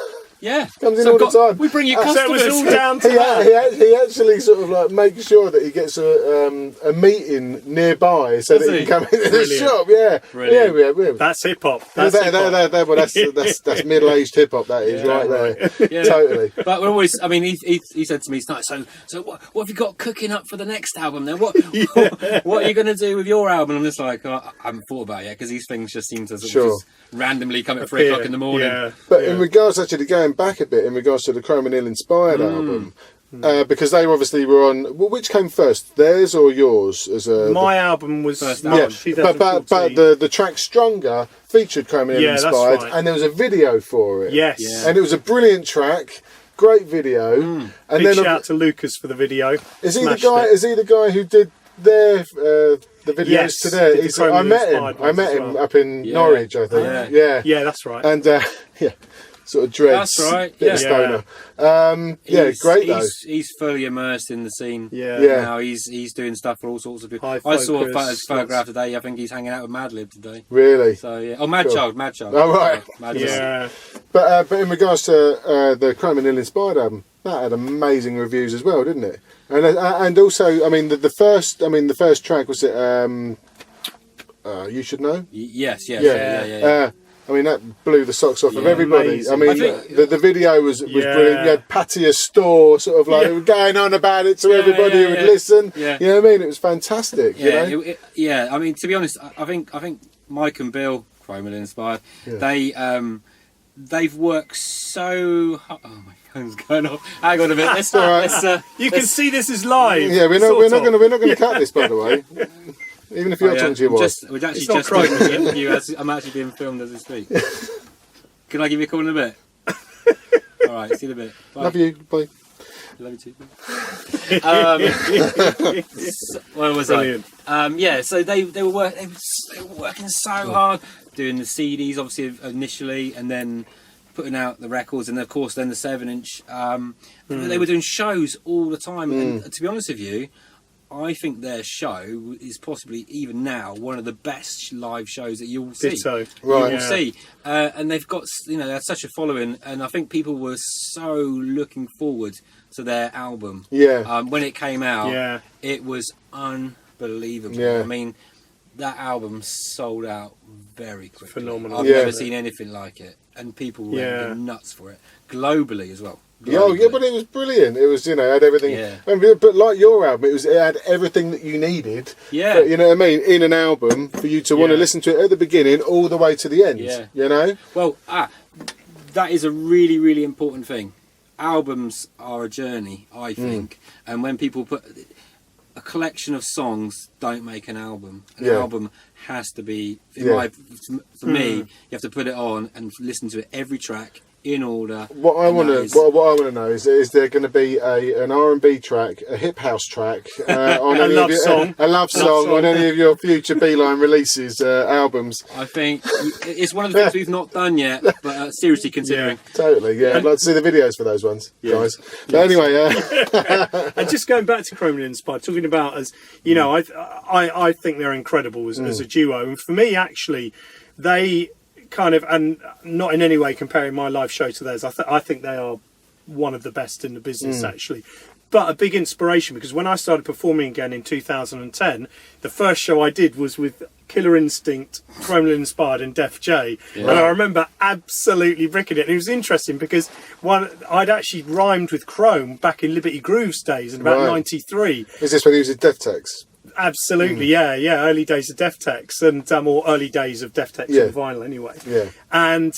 Yeah, comes in all the time. We bring you customers. So it was all down to that. He actually sort of like makes sure that he gets a meeting nearby so that he can come into the shop. Yeah, that's hip hop. That's middle-aged hip hop. That is right there. Totally. But we're always. I mean, he said to me tonight. So what have you got cooking up for the next album? Then what are you going to do with your album? I'm just like, I haven't thought about it yet, because these things just seem to sort of just randomly come at 3 o'clock in the morning. But in regards, actually going back a bit, in regards to the Chromally Inspired album, because they obviously were on. Well, which came first, theirs or yours? My album was first yeah, album. but the track Stronger featured Chrome and Yeah, that's Inspired, right. and there was a video for it. Yes. Yeah. And it was a brilliant track, great video. And Big then shout out to Lucas for the video. is he the Smashed guy? it. Is he the guy who did their the videos Yes, to their? did the Chrome I and met him. Inspired I ones met as him well. up in Yeah. Norwich, I think. Yeah. Yeah. Yeah, that's right. And yeah, sort of dreads. That's right, Bit of yeah. stoner. He's- Great though. He's fully immersed in the scene. Yeah. Yeah. Now he's doing stuff for all sorts of people. High I saw a focus, photograph today. I think he's hanging out with Madlib today. Really. So yeah. Oh, Mad Cool. Child. Oh, right. Mad Child. Yeah. But in regards to the Chrome and Inspired album, that had amazing reviews as well, didn't it? And also, I mean, the first track was it. You Should Know. Yes. Yeah. I mean, that blew the socks off of Yeah, everybody. amazing. I mean, I think- the video was Yeah. brilliant. You had Patty a Store sort of like going on about it to everybody who would yeah. listen. Yeah. You know what I mean? It was fantastic. Yeah, You know? yeah. I mean, to be honest, I think Mike and Bill, Chrome and Inspired, they've worked so hard. Oh, my phone's going off. Hang on a minute. Let's all right. You can see this is live. Yeah, we're not sort of. going to cut this, by the way. Even if you're talking to your wife. We're actually It's not just doing Chrome. the interview as I'm actually being filmed as we speak. Can I give you a call in a bit? All right, see you in a bit. Bye. Love you. Bye. Love you too. Where was Brilliant. I? Yeah, so they were working so hard, doing the CDs obviously initially, and then putting out the records, and of course then the 7-inch. They were doing shows all the time, and to be honest with you, I think their show is possibly even now one of the best live shows that you'll see. Ditto. Right. You will see, and they've got they have such a following, and I think people were so looking forward to their album. Yeah. When it came out, Yeah. it was unbelievable. Yeah. I mean, that album sold out very quickly. Phenomenal. I've Yeah. never seen anything like it, and people were nuts for it globally as well. Oh yeah, but it was brilliant. It was, it had everything. Yeah. But like your album, it had everything that you needed. Yeah. But, you know what I mean? In an album, for you to want to listen to it at the beginning all the way to the end. Yeah. You know. Well, that is a really, really important thing. Albums are a journey, I think, and when people put a collection of songs don't make an album. An album has to be, for me, you have to put it on and listen to it every track in order. What I want to know is there going to be an R&B track, a hip house track, on A love song. a love song on any of your future Beeline releases, albums? I think it's one of the things we've not done yet, but seriously considering. Totally, yeah. I'd like to see the videos for those ones, guys. But anyway, And just going back to Chrome and Inspired, talking about as I think they're incredible as a duo, and for me actually, they kind of, and not in any way comparing my live show to theirs. I think they are one of the best in the business actually, but a big inspiration because when I started performing again in 2010, the first show I did was with Killer Instinct, Chrome and Inspired, and Def J, and I remember absolutely bricking it. And it was interesting because I'd actually rhymed with Chrome back in Liberty Grooves days in about '93. is this when he was at Deftex? Absolutely, yeah, early days of Deftex, and or early days of Deftex on vinyl anyway. Yeah. And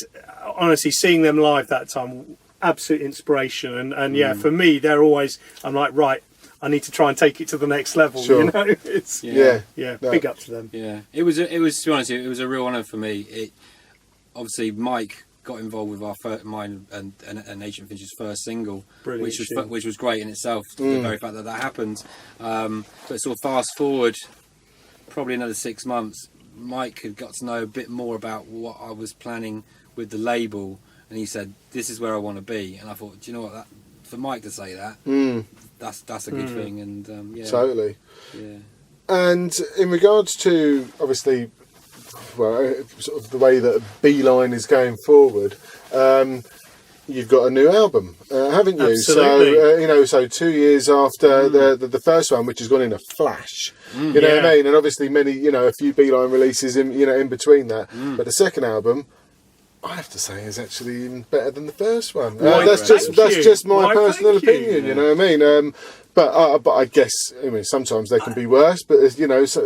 honestly, seeing them live that time, absolute inspiration. And for me, they're always, I'm like, right, I need to try and take it to the next level. Sure. You know, it's Yeah. No. big up to them. Yeah, it was. To be honest, it was a real honour for me. Obviously, Mike got involved with mine and Ancient Finch's first single, Brilliant which was great in itself. The very fact that happened. But sort of fast forward, probably another 6 months, Mike had got to know a bit more about what I was planning with the label, and he said, "This is where I want to be." And I thought, do you know what? That for Mike to say that, that's a good thing. And Totally. yeah. And in regards to obviously, sort of the way that Beeline is going forward, you've got a new album, haven't you? Absolutely. So 2 years after the first one, which has gone in a flash. You know what I mean? And obviously a few Beeline releases in between that. But the second album, I have to say, is actually even better than the first one. That's just my personal opinion. You know what I mean? But I guess sometimes they can be worse. But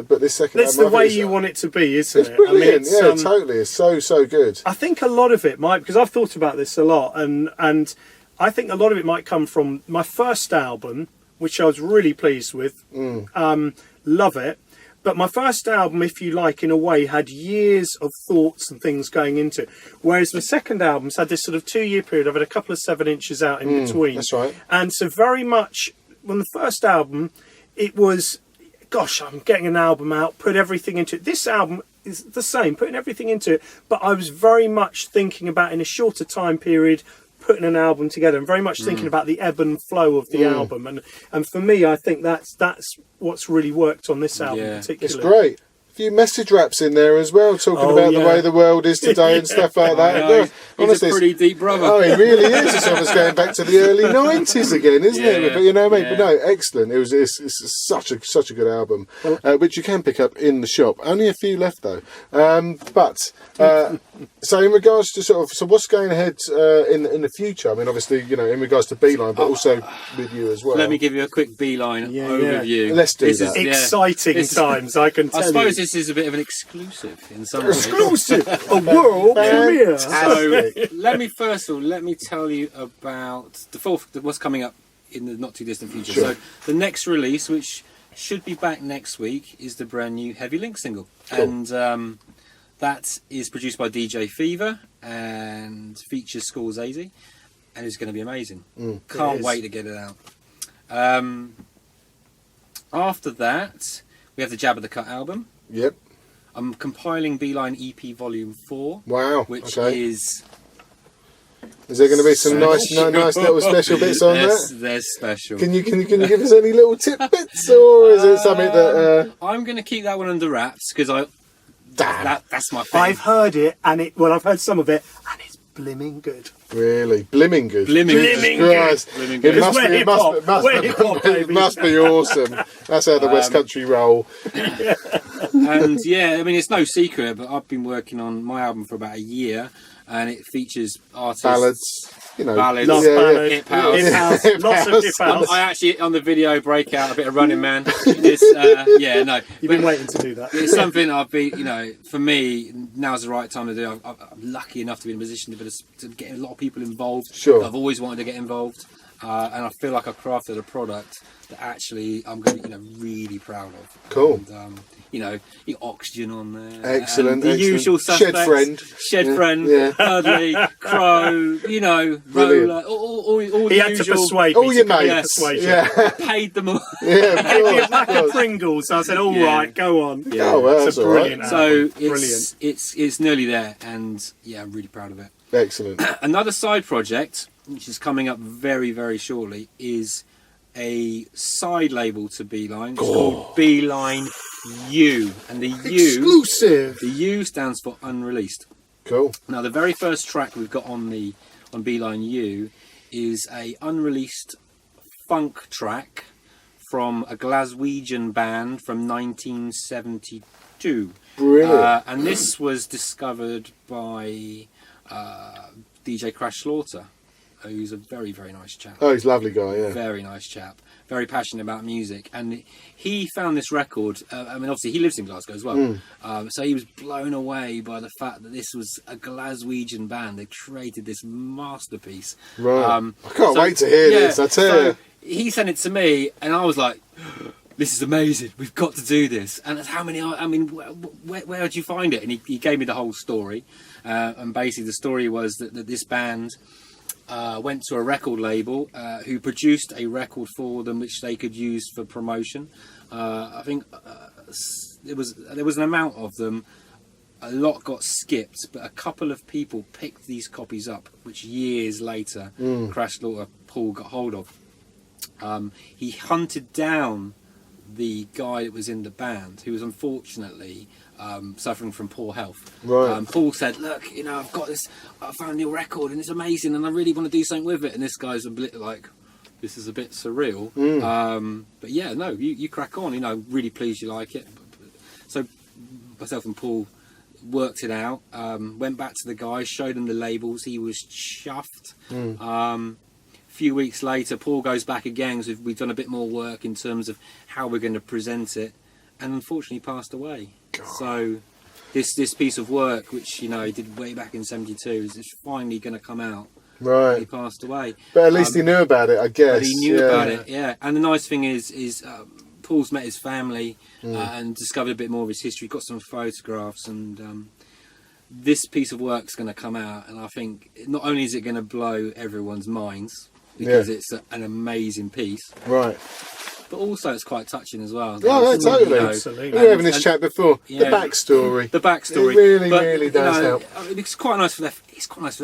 but this second That's album, the way you want it to be, isn't it? it's brilliant. It's, Totally. It's so good. I think a lot of it might, because I've thought about this a lot, and I think a lot of it might come from my first album, which I was really pleased with. Love it. But my first album, if you like, in a way, had years of thoughts and things going into it. Whereas my second album's had this sort of 2-year period. I've had a couple of 7-inches out in between. That's right. And so very much, on the first album, it was, gosh, I'm getting an album out, put everything into it. This album is the same, putting everything into it. But I was very much thinking about, in a shorter time period, putting an album together, and very much thinking about the ebb and flow of the album. And for me, I think that's what's really worked on this album particularly. It's great. A few message raps in there as well, talking about the way the world is today and stuff like that. He's a pretty deep brother. Oh, he really is. It's almost going back to the early 90s again, isn't it? But you know what I mean? But no, excellent. It's such a good album, which you can pick up in the shop. Only a few left though. So in regards to so what's going ahead in the future? I mean, obviously, you know, in regards to Beeline, but also with you as well. Let me give you a quick Beeline overview. Let's do that. Exciting times, I can tell you. I suppose this is a bit of an exclusive in some ways. Exclusive, a world premiere. So let me tell you about what's coming up in the not too distant future. Sure. So the next release, which should be back next week, is the brand new Heavy Link single, and that is produced by DJ Fever and features Scorsese, and it's going to be amazing. Can't wait to get it out. After that, we have the Jab of the Cut album. Yep. I'm compiling Beeline EP Volume 4. Wow. Which is... Is there going to be some nice little special bits on that? There's special. Can you give us any little tidbits, or is it something that... I'm going to keep that one under wraps, because that's my thing. I've heard it, and I've heard some of it, and it's blimming good. Really? Blimming good? Blimming Christ. good. It must be awesome. That's how the West Country roll. And yeah, I mean, it's no secret, but I've been working on my album for about a year, and it features artists... Ballads. You know, ballads, hip house, lots of hip house. I actually, on the video breakout, a bit of Running Man. You've been waiting to do that. It's something I've been, you know, for me, now's the right time to do. I'm lucky enough to be in a position to get a lot of people involved. Sure. I've always wanted to get involved, and I feel like I've crafted a product that actually I'm going to be, really proud of. Cool. And, your Oxygen on there. Excellent. The usual suspects. Shed Friend. Hurdley, Crow, Roller, all the He had to usual. persuade all me. your mates. I paid them all. Yeah, Gave me a pack of Pringles. I said, all right, go on. Yeah. Oh, well, it's a that's brilliant album. So it's nearly there, and I'm really proud of it. Excellent. Another side project, which is coming up very, very shortly, is a side label to Beeline. It's called Beeline U, and the Exclusive. The U stands for unreleased. Cool. Now, the very first track we've got on Beeline U is a unreleased funk track from a Glaswegian band from 1972. Brilliant. And this was discovered by DJ Crash Slaughter, who's a very, very nice chap. Oh, he's a lovely guy, yeah. Very nice chap. Very passionate about music. And he found this record. Obviously, he lives in Glasgow as well. So he was blown away by the fact that this was a Glaswegian band. They created this masterpiece. Right. I can't wait to hear this, I tell you. He sent it to me, and I was like, this is amazing. We've got to do this. And where did you find it? And he gave me the whole story. And basically the story was that this band went to a record label who produced a record for them which they could use for promotion. I think there was an amount of them. A lot got skipped, but a couple of people picked these copies up, which years later Crash Slaughter Paul got hold of. He hunted down the guy that was in the band, who was unfortunately suffering from poor health. Right. Paul said, look, I've got this, I found your record and it's amazing and I really want to do something with it. And this guy's a bit like, this is a bit surreal. But yeah, no, you crack on, really pleased you like it. So myself and Paul worked it out, went back to the guy, showed him the labels, he was chuffed. A few weeks later, Paul goes back again, so we've done a bit more work in terms of how we're going to present it, and unfortunately passed away. God. So this piece of work, which he did way back in '72, is finally going to come out, Right. He passed away. But at least he knew about it, I guess. But he knew about it, yeah. And the nice thing is Paul's met his family and discovered a bit more of his history. Got some photographs, and this piece of work's going to come out. And I think not only is it going to blow everyone's minds because it's an amazing piece, right? But also it's quite touching as well. Yeah, totally. Absolutely. We were having this chat before. The backstory. The backstory. It really does help. I mean, it's quite nice for their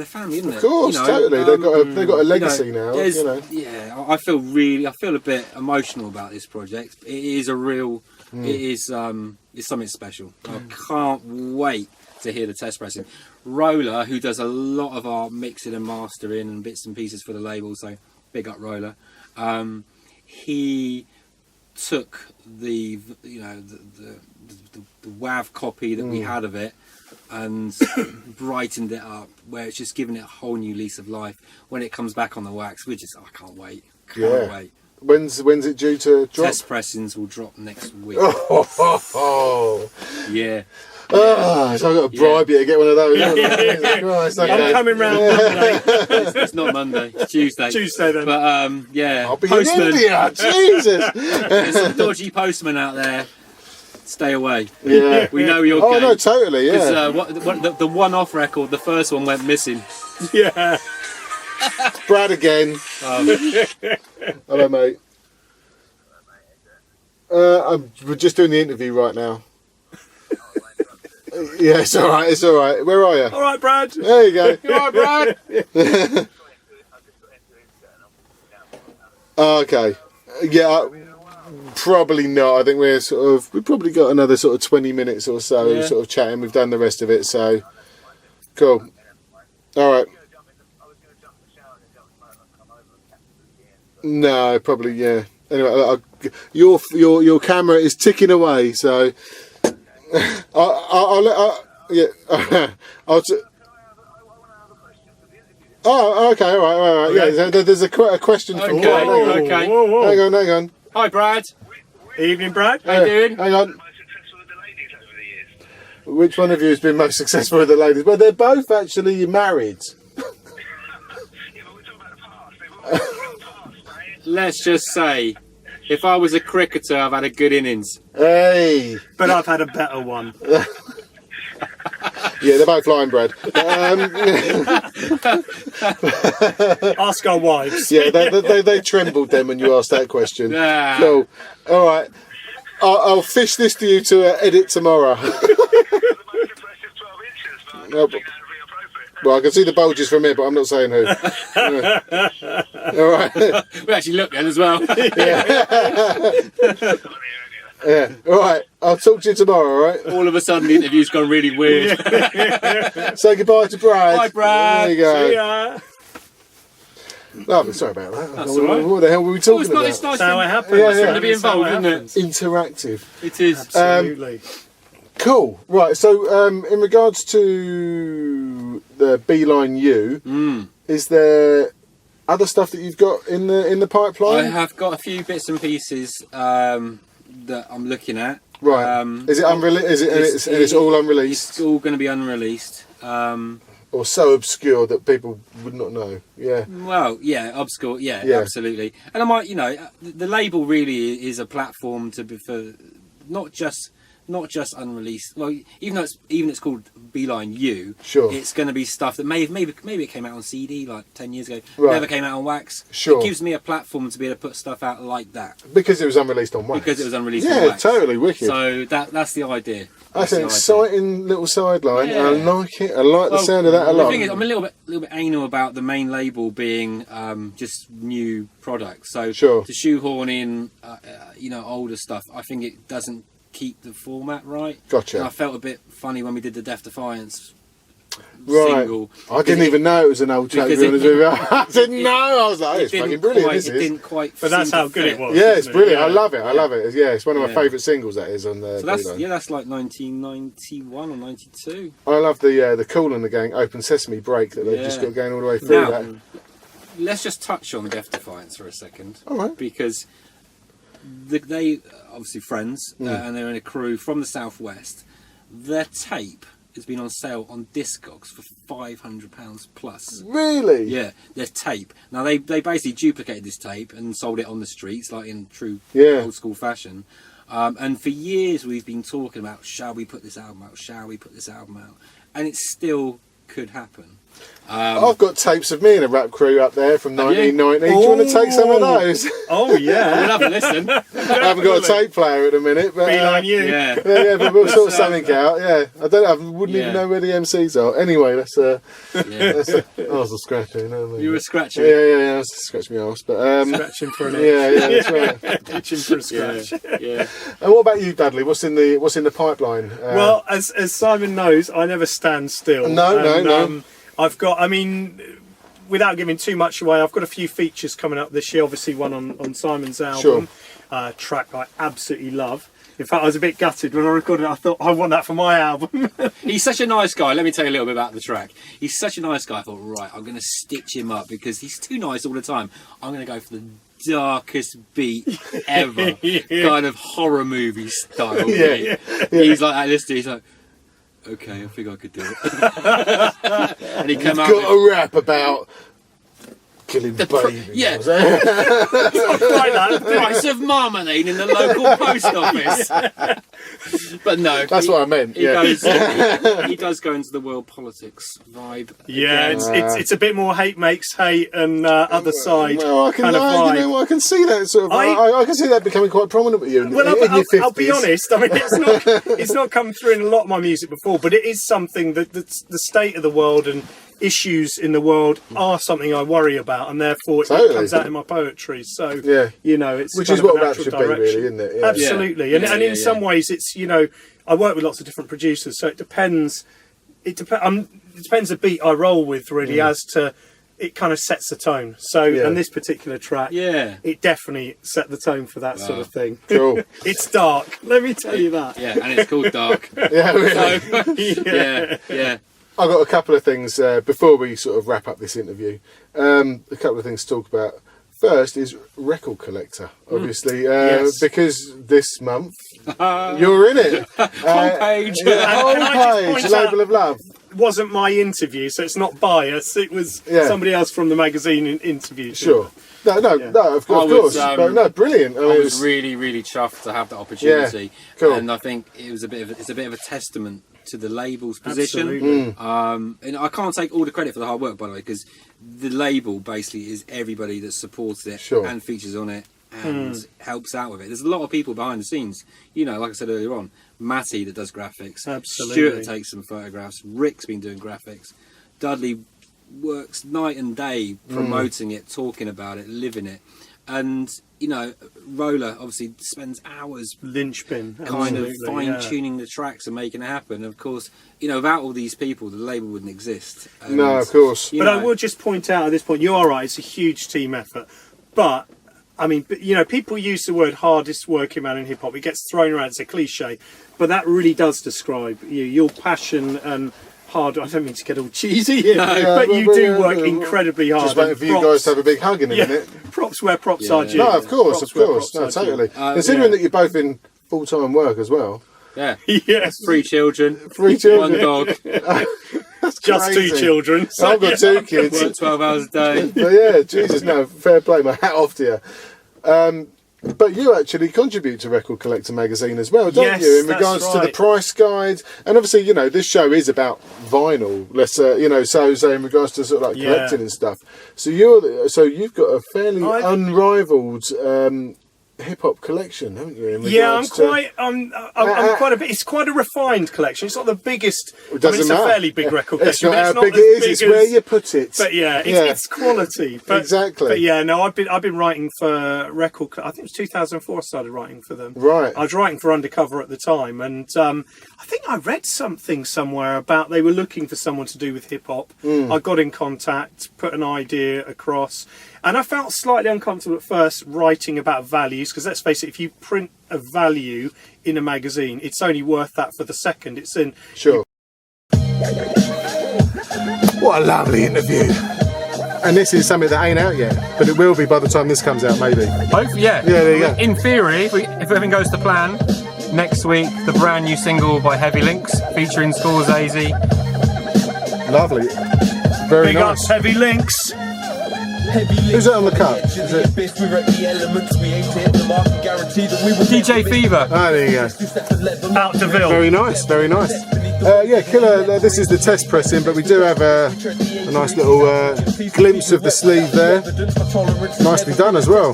family, isn't it? Of course, totally. They've got a legacy now. Yeah, I feel a bit emotional about this project. It is a real. It is. It's something special. I can't wait to hear the test pressing. Roller, who does a lot of our mixing and mastering and bits and pieces for the label, so big up Roller. He took the WAV copy that we had of it and brightened it up, where it's just given it a whole new lease of life. When it comes back on the wax, I can't wait. Can't wait. When's it due to drop? Test pressings will drop next week. Yeah. So I've got to bribe you to get one of those. Christ, okay. I'm coming round Monday. It's not Monday, it's Tuesday. Tuesday then. But I'll be postman. in India. Jesus. There's some dodgy postmen out there. Stay away. Yeah. We know you're Oh no, totally. Yeah. Because the one-off record, the first one went missing. Yeah. Brad again. Hello, mate. We're just doing the interview right now. Yeah, it's all right. It's all right. Where are you? All right, Brad. There you go. You all right, Brad? Okay. Yeah, probably not. I think we've probably got another sort of 20 minutes or so sort of chatting. We've done the rest of it, so cool. All right. No, probably, yeah. Anyway, your camera is ticking away, so I'll oh, okay, all right. Yeah, there's a question for you. Okay. Whoa. Hang on. Hi, Brad. Evening, Brad. How you doing? Hang on. Which one of you has been most successful with the ladies? Well, they're both actually married. Let's just say, if I was a cricketer, I've had a good innings. Hey. But I've had a better one. Yeah, they're both flying bread. Ask our wives. Yeah, they trembled then when you asked that question. Yeah. Cool. All right. I'll fish this to you to edit tomorrow. Well, I can see the bulges from here, but I'm not saying who. All right. We actually looked then as well. Yeah. All right. I'll talk to you tomorrow. All right. All of a sudden, the interview's gone really weird. Say goodbye to Brad. Bye, Brad. There you go. See ya. Oh, sorry about that. That's all right. What the hell were we talking about? It's nice That's how it happens. to be involved, isn't it? Interactive. It is. Absolutely. Cool. Right. So, in regards to the Beeline U, is there other stuff that you've got in the pipeline? I have got a few bits and pieces that I'm looking at. Right. Is it unreleased? It's all unreleased? It's all going to be unreleased. Or so obscure that people would not know. Yeah. Well, yeah, obscure. Yeah, absolutely. And I might, the label really is a platform for not just unreleased. Well, even it's called Beeline U. Sure. It's going to be stuff that maybe it came out on CD like 10 years ago. Right. Never came out on wax. Sure. It gives me a platform to be able to put stuff out like that. Because it was unreleased on wax. Because it was unreleased on wax. Yeah, totally wicked. So that's the idea. That's an exciting little sideline. Yeah. I like it. I like the sound of that a lot. The thing is, I'm a little bit anal about the main label being just new products. So to shoehorn in, older stuff, I think it doesn't keep the format right. Gotcha. And I felt a bit funny when we did the Death Defiance single. I didn't even know it was an old track. I didn't know. I was like, it's fucking brilliant. It didn't quite. But that's how good it was. Yeah, it's brilliant. I love it. I love it. Yeah, it's one of my favourite singles. That is on the. So that's like 1991 or 92. I love the Kool and the Gang Open Sesame break that they've just got going all the way through. Now, let's just touch on Death Defiance for a second. All right. Because they obviously friends and they're in a crew from the southwest. Their tape has been on sale on Discogs for £500 plus. Really? Yeah, there's tape. Now they basically duplicated this tape and sold it on the streets, like in true old school fashion. And for years we've been talking about, shall we put this album out? Shall we put this album out? And it still could happen. I've got tapes of me and a rap crew up there from 1990. Do you want to take some of those? Oh yeah, We'll have a listen. I haven't got a tape player at the minit, but you. Yeah. but we'll sort something out. Yeah, I wouldn't even know where the MCs are. Anyway, that's I was scratching. You were scratching. Yeah, I was scratching my arse, but Scratching for an itch. yeah, that's right. Itching for a scratch. Yeah. And what about you, Dudley? What's in the pipeline? Well, as Simon knows, I never stand still. No. I've got, without giving too much away, I've got a few features coming up this year. Obviously, one on Simon's album, track I absolutely love. In fact, I was a bit gutted when I recorded it. I thought, I want that for my album. He's such a nice guy. Let me tell you a little bit about the track. He's such a nice guy. I thought, right, I'm going to stitch him up because he's too nice all the time. I'm going to go for the darkest beat ever, kind of horror movie style. He's like that listener. He's like, okay, I think I could do it. And he came out. Got a rap about killing babies. Yeah. The price of marmalade in the local post office. But no, that's what I meant. He does go into the world politics vibe. Yeah, it's a bit more hate makes hate and other side. Well, I can see that sort of. I can see that becoming quite prominent with you. In your 50s. I'll be honest. It's not come through in a lot of my music before, but it is something that the state of the world and issues in the world are something I worry about, and therefore it comes out in my poetry. So it's which is what rap should be, really, isn't it? Yeah. Absolutely, and in some ways, it's I work with lots of different producers, so it depends. It depends the beat I roll with, really, as to it kind of sets the tone. So, and this particular track, it definitely set the tone for that sort of thing. Cool. It's dark. Let me tell you that. Yeah, and it's called Dark. Yeah, really. So, yeah. I've got a couple of things before we sort of wrap up this interview. A couple of things to talk about. First is Record Collector, obviously, because this month you're in it. Homepage. Homepage, Label of Love. It wasn't my interview, so it's not biased. It was somebody else from the magazine interviewed. Sure. No, of course. But no, brilliant. I was really, really chuffed to have that opportunity. Yeah, cool. And I think it's a bit of a testament to the label's position. Absolutely. And I can't take all the credit for the hard work, by the way, because the label basically is everybody that supports it and features on it and helps out with it. There's a lot of people behind the scenes. Like I said earlier on, Matty that does graphics, Absolutely. Stuart that takes some photographs, Rick's been doing graphics, Dudley works night and day promoting it, talking about it, living it. And Roller obviously spends hours linchpin kind of fine-tuning the tracks and making it happen. Of course, without all these people, the label wouldn't exist. And, no, of course. But I will just point out at this point, you are right, it's a huge team effort. But, people use the word hardest working man in hip-hop. It gets thrown around, it's a cliche. But that really does describe you, your passion and hard. I don't mean to get all cheesy here, but you do work incredibly hard. Just waiting for you guys to have a big hug in a minute. Props where props are due. No, of course. No, totally. Considering that you're both in full-time work as well. Yeah. Yes. 3 children. 3 children. 1 dog. That's just crazy. 2 children. So I've got 2 kids. Work 12 hours a day. But yeah, Jesus, no, fair play. My hat off to you. But you actually contribute to Record Collector magazine as well, don't you? In regards to the price guide, and obviously, this show is about vinyl. Let's, so in regards to sort of like collecting and stuff. So you've got a fairly unrivaled hip hop collection, haven't you? I'm quite a bit. It's quite a refined collection. It's not the biggest. It's a fairly big record collection. It's not how big it is. It's where you put it. But it's quality. But, exactly. But yeah, no, I've been writing for Record. I think it was 2004. I started writing for them. Right. I was writing for Undercover at the time, and I think I read something somewhere about they were looking for someone to do with hip hop. I got in contact, put an idea across. And I felt slightly uncomfortable at first writing about values, because let's face it, if you print a value in a magazine, it's only worth that for the second it's in. Sure. What a lovely interview. And this is something that ain't out yet, but it will be by the time this comes out, maybe. Hopefully, yeah. Yeah, there you go. In theory, if everything goes to plan, next week, the brand new single by Heavy Links featuring Scorsese. Lovely. Very Big nice. ups, Heavy Links. Who's it on the cut? Is it? DJ Fever. Ah, there you go. Out to Ville. Very nice, very nice. Yeah, killer. This is the test pressing, but we do have a nice little glimpse of the sleeve there. Nicely done as well.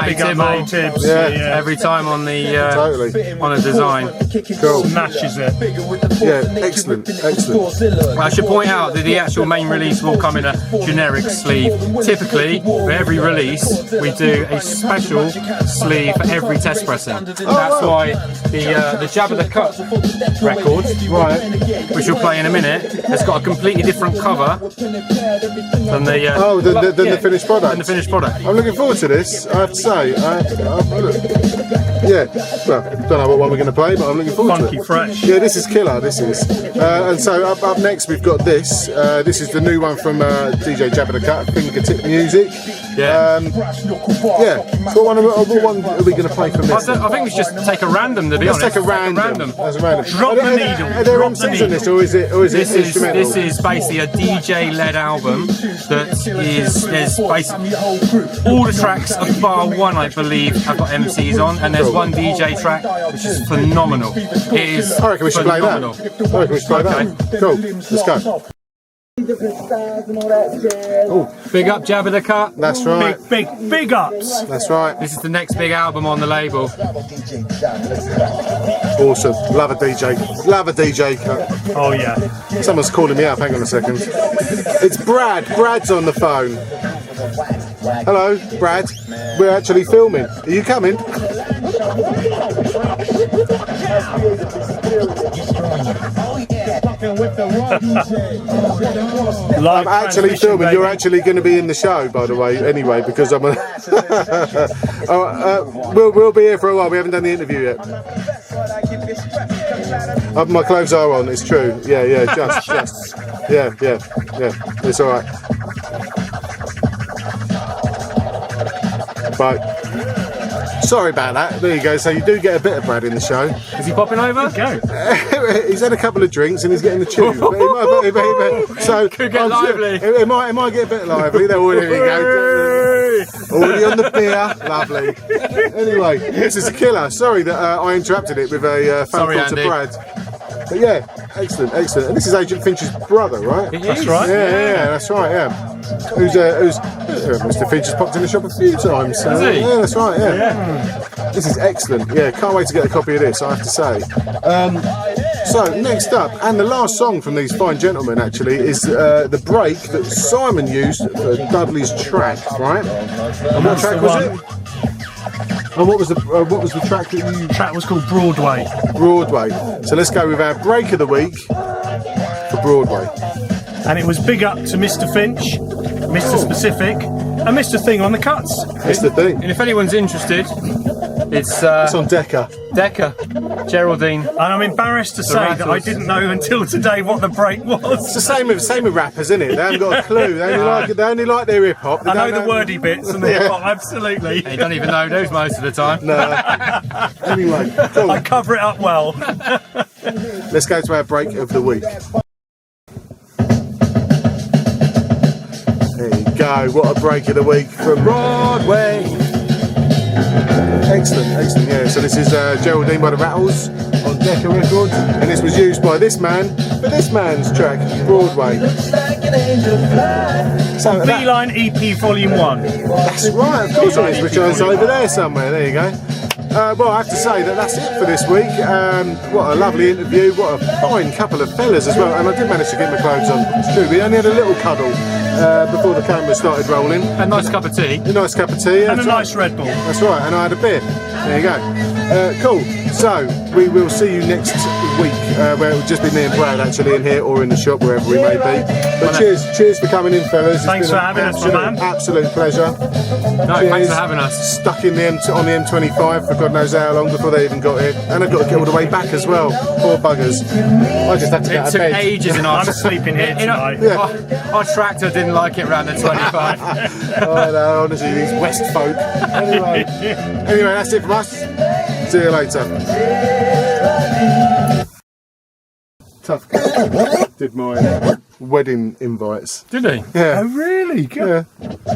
Big up, mate, Tibbs. Yeah. Every time on the Totally. on a design. Cool. Smashes it. Yeah, excellent, excellent. I should point out that the actual main release will come in a generic sleeve. Typically, for every release, we do a special sleeve for every test pressing. That's why the Jab of the Cut record, Right. which we'll play in a minute, has got a completely different cover than the the finished product. Than the finished product. I'm looking forward to this, I have to say. Yeah, well, don't know what one we're going to play, but I'm looking forward Funky to it. fresh. Yeah, this is killer, this is. And so up next we've got this. This is the new one from DJ Jab of the Cut, Fingertip Music. Yeah. Yeah, so what one are we going to play from this? I think we should just take a random, to be Let's honest. take a random. That's a random. Drop the needle. Are there Drop the MCs on this, or is it instrumental? This is basically a DJ-led album that is, there's basically all the tracks bar one, I believe, have got MCs on, and there's one DJ track which is phenomenal. It is I reckon we should play that. phenomenal. I reckon we should play that. Cool, let's go. Big up Jab of the Cut. That's right. Big ups. That's right. This is the next big album on the label. Awesome. Love a DJ. Love a DJ cut. Oh yeah. Someone's calling me up. Hang on a second. It's Brad. Brad's on the phone. Hello, Brad. We're actually filming. Are you coming? I'm actually filming. Baby. You're actually going to be in the show, by the way. Anyway, because I'm. We'll be here for a while. We haven't done the interview yet. My clothes are on. It's true. Yeah. Just. Yeah. It's all right. Bye. Sorry about that. There you go. So you do get a bit of Brad in the show. Is he popping over? Go. He's had a couple of drinks and he's getting the tube. So Could get lively. It might get a bit lively. There we go. Already on the beer. Lovely. Anyway, this is a killer. Sorry that I interrupted it with a phone call to Brad. But yeah, excellent. And this is Agent Finch's brother, right? That's right. Yeah, that's right. Yeah. Who's Mr. Finch has popped in the shop a few times. So, Has he? Yeah, that's right. Yeah. This is excellent. Yeah, can't wait to get a copy of this, I have to say. So, next up, and the last song from these fine gentlemen actually, is the break that Simon used for Dudley's track, right? And what track was it? And what was the track that you... The track was called Broadway. Broadway. So let's go with our break of the week for Broadway. And it was big up to Mr. Finch, Mr. Specifik, and Mr. Thing on the cuts. That's the thing. And if anyone's interested, it's on Decca. Geraldine. And I'm embarrassed to say that I didn't know until today what the break was. It's the same with rappers, isn't it? They haven't got a clue. They only like their hip hop. I know the wordy bits and the hip hop, absolutely. You don't even know those most of the time. No. Anyway, cool. I cover it up well. Let's go to our break of the week. There you go. What a break of the week from Broadway. Excellent. Yeah, so this is Geraldine by the Rattles on Decca Records, and this was used by this man for this man's track, Broadway. So Beeline EP Volume 1. That's right, of course it is, which is over there somewhere. There you go. Well, I have to say that's it for this week. What a lovely interview. What a fine couple of fellas as well. And I did manage to get my clothes on. It's true. We only had a little cuddle before the camera started rolling. A nice cup of tea. A nice cup of tea. And a nice Red Bull. That's right. And I had a beer. There you go. Cool. So we will see you next week, where it will just be me and Brad actually in here or in the shop, wherever we may be. But cheers for coming in, fellas. Thanks for having us, my man. Absolute pleasure. No, thanks for having us. Stuck in the on the M25 for God knows how long before they even got here, and I've got to get all the way back as well. Poor buggers. I just had to get out It of took bed. ages in our... I'm sleeping here tonight. Our tractor didn't like it round the 25. Oh no, honestly, these West folk. Anyway, that's it from us. See you later. Tough guy. Did my wedding invites. Did he? Yeah. Oh, really? Good. Yeah.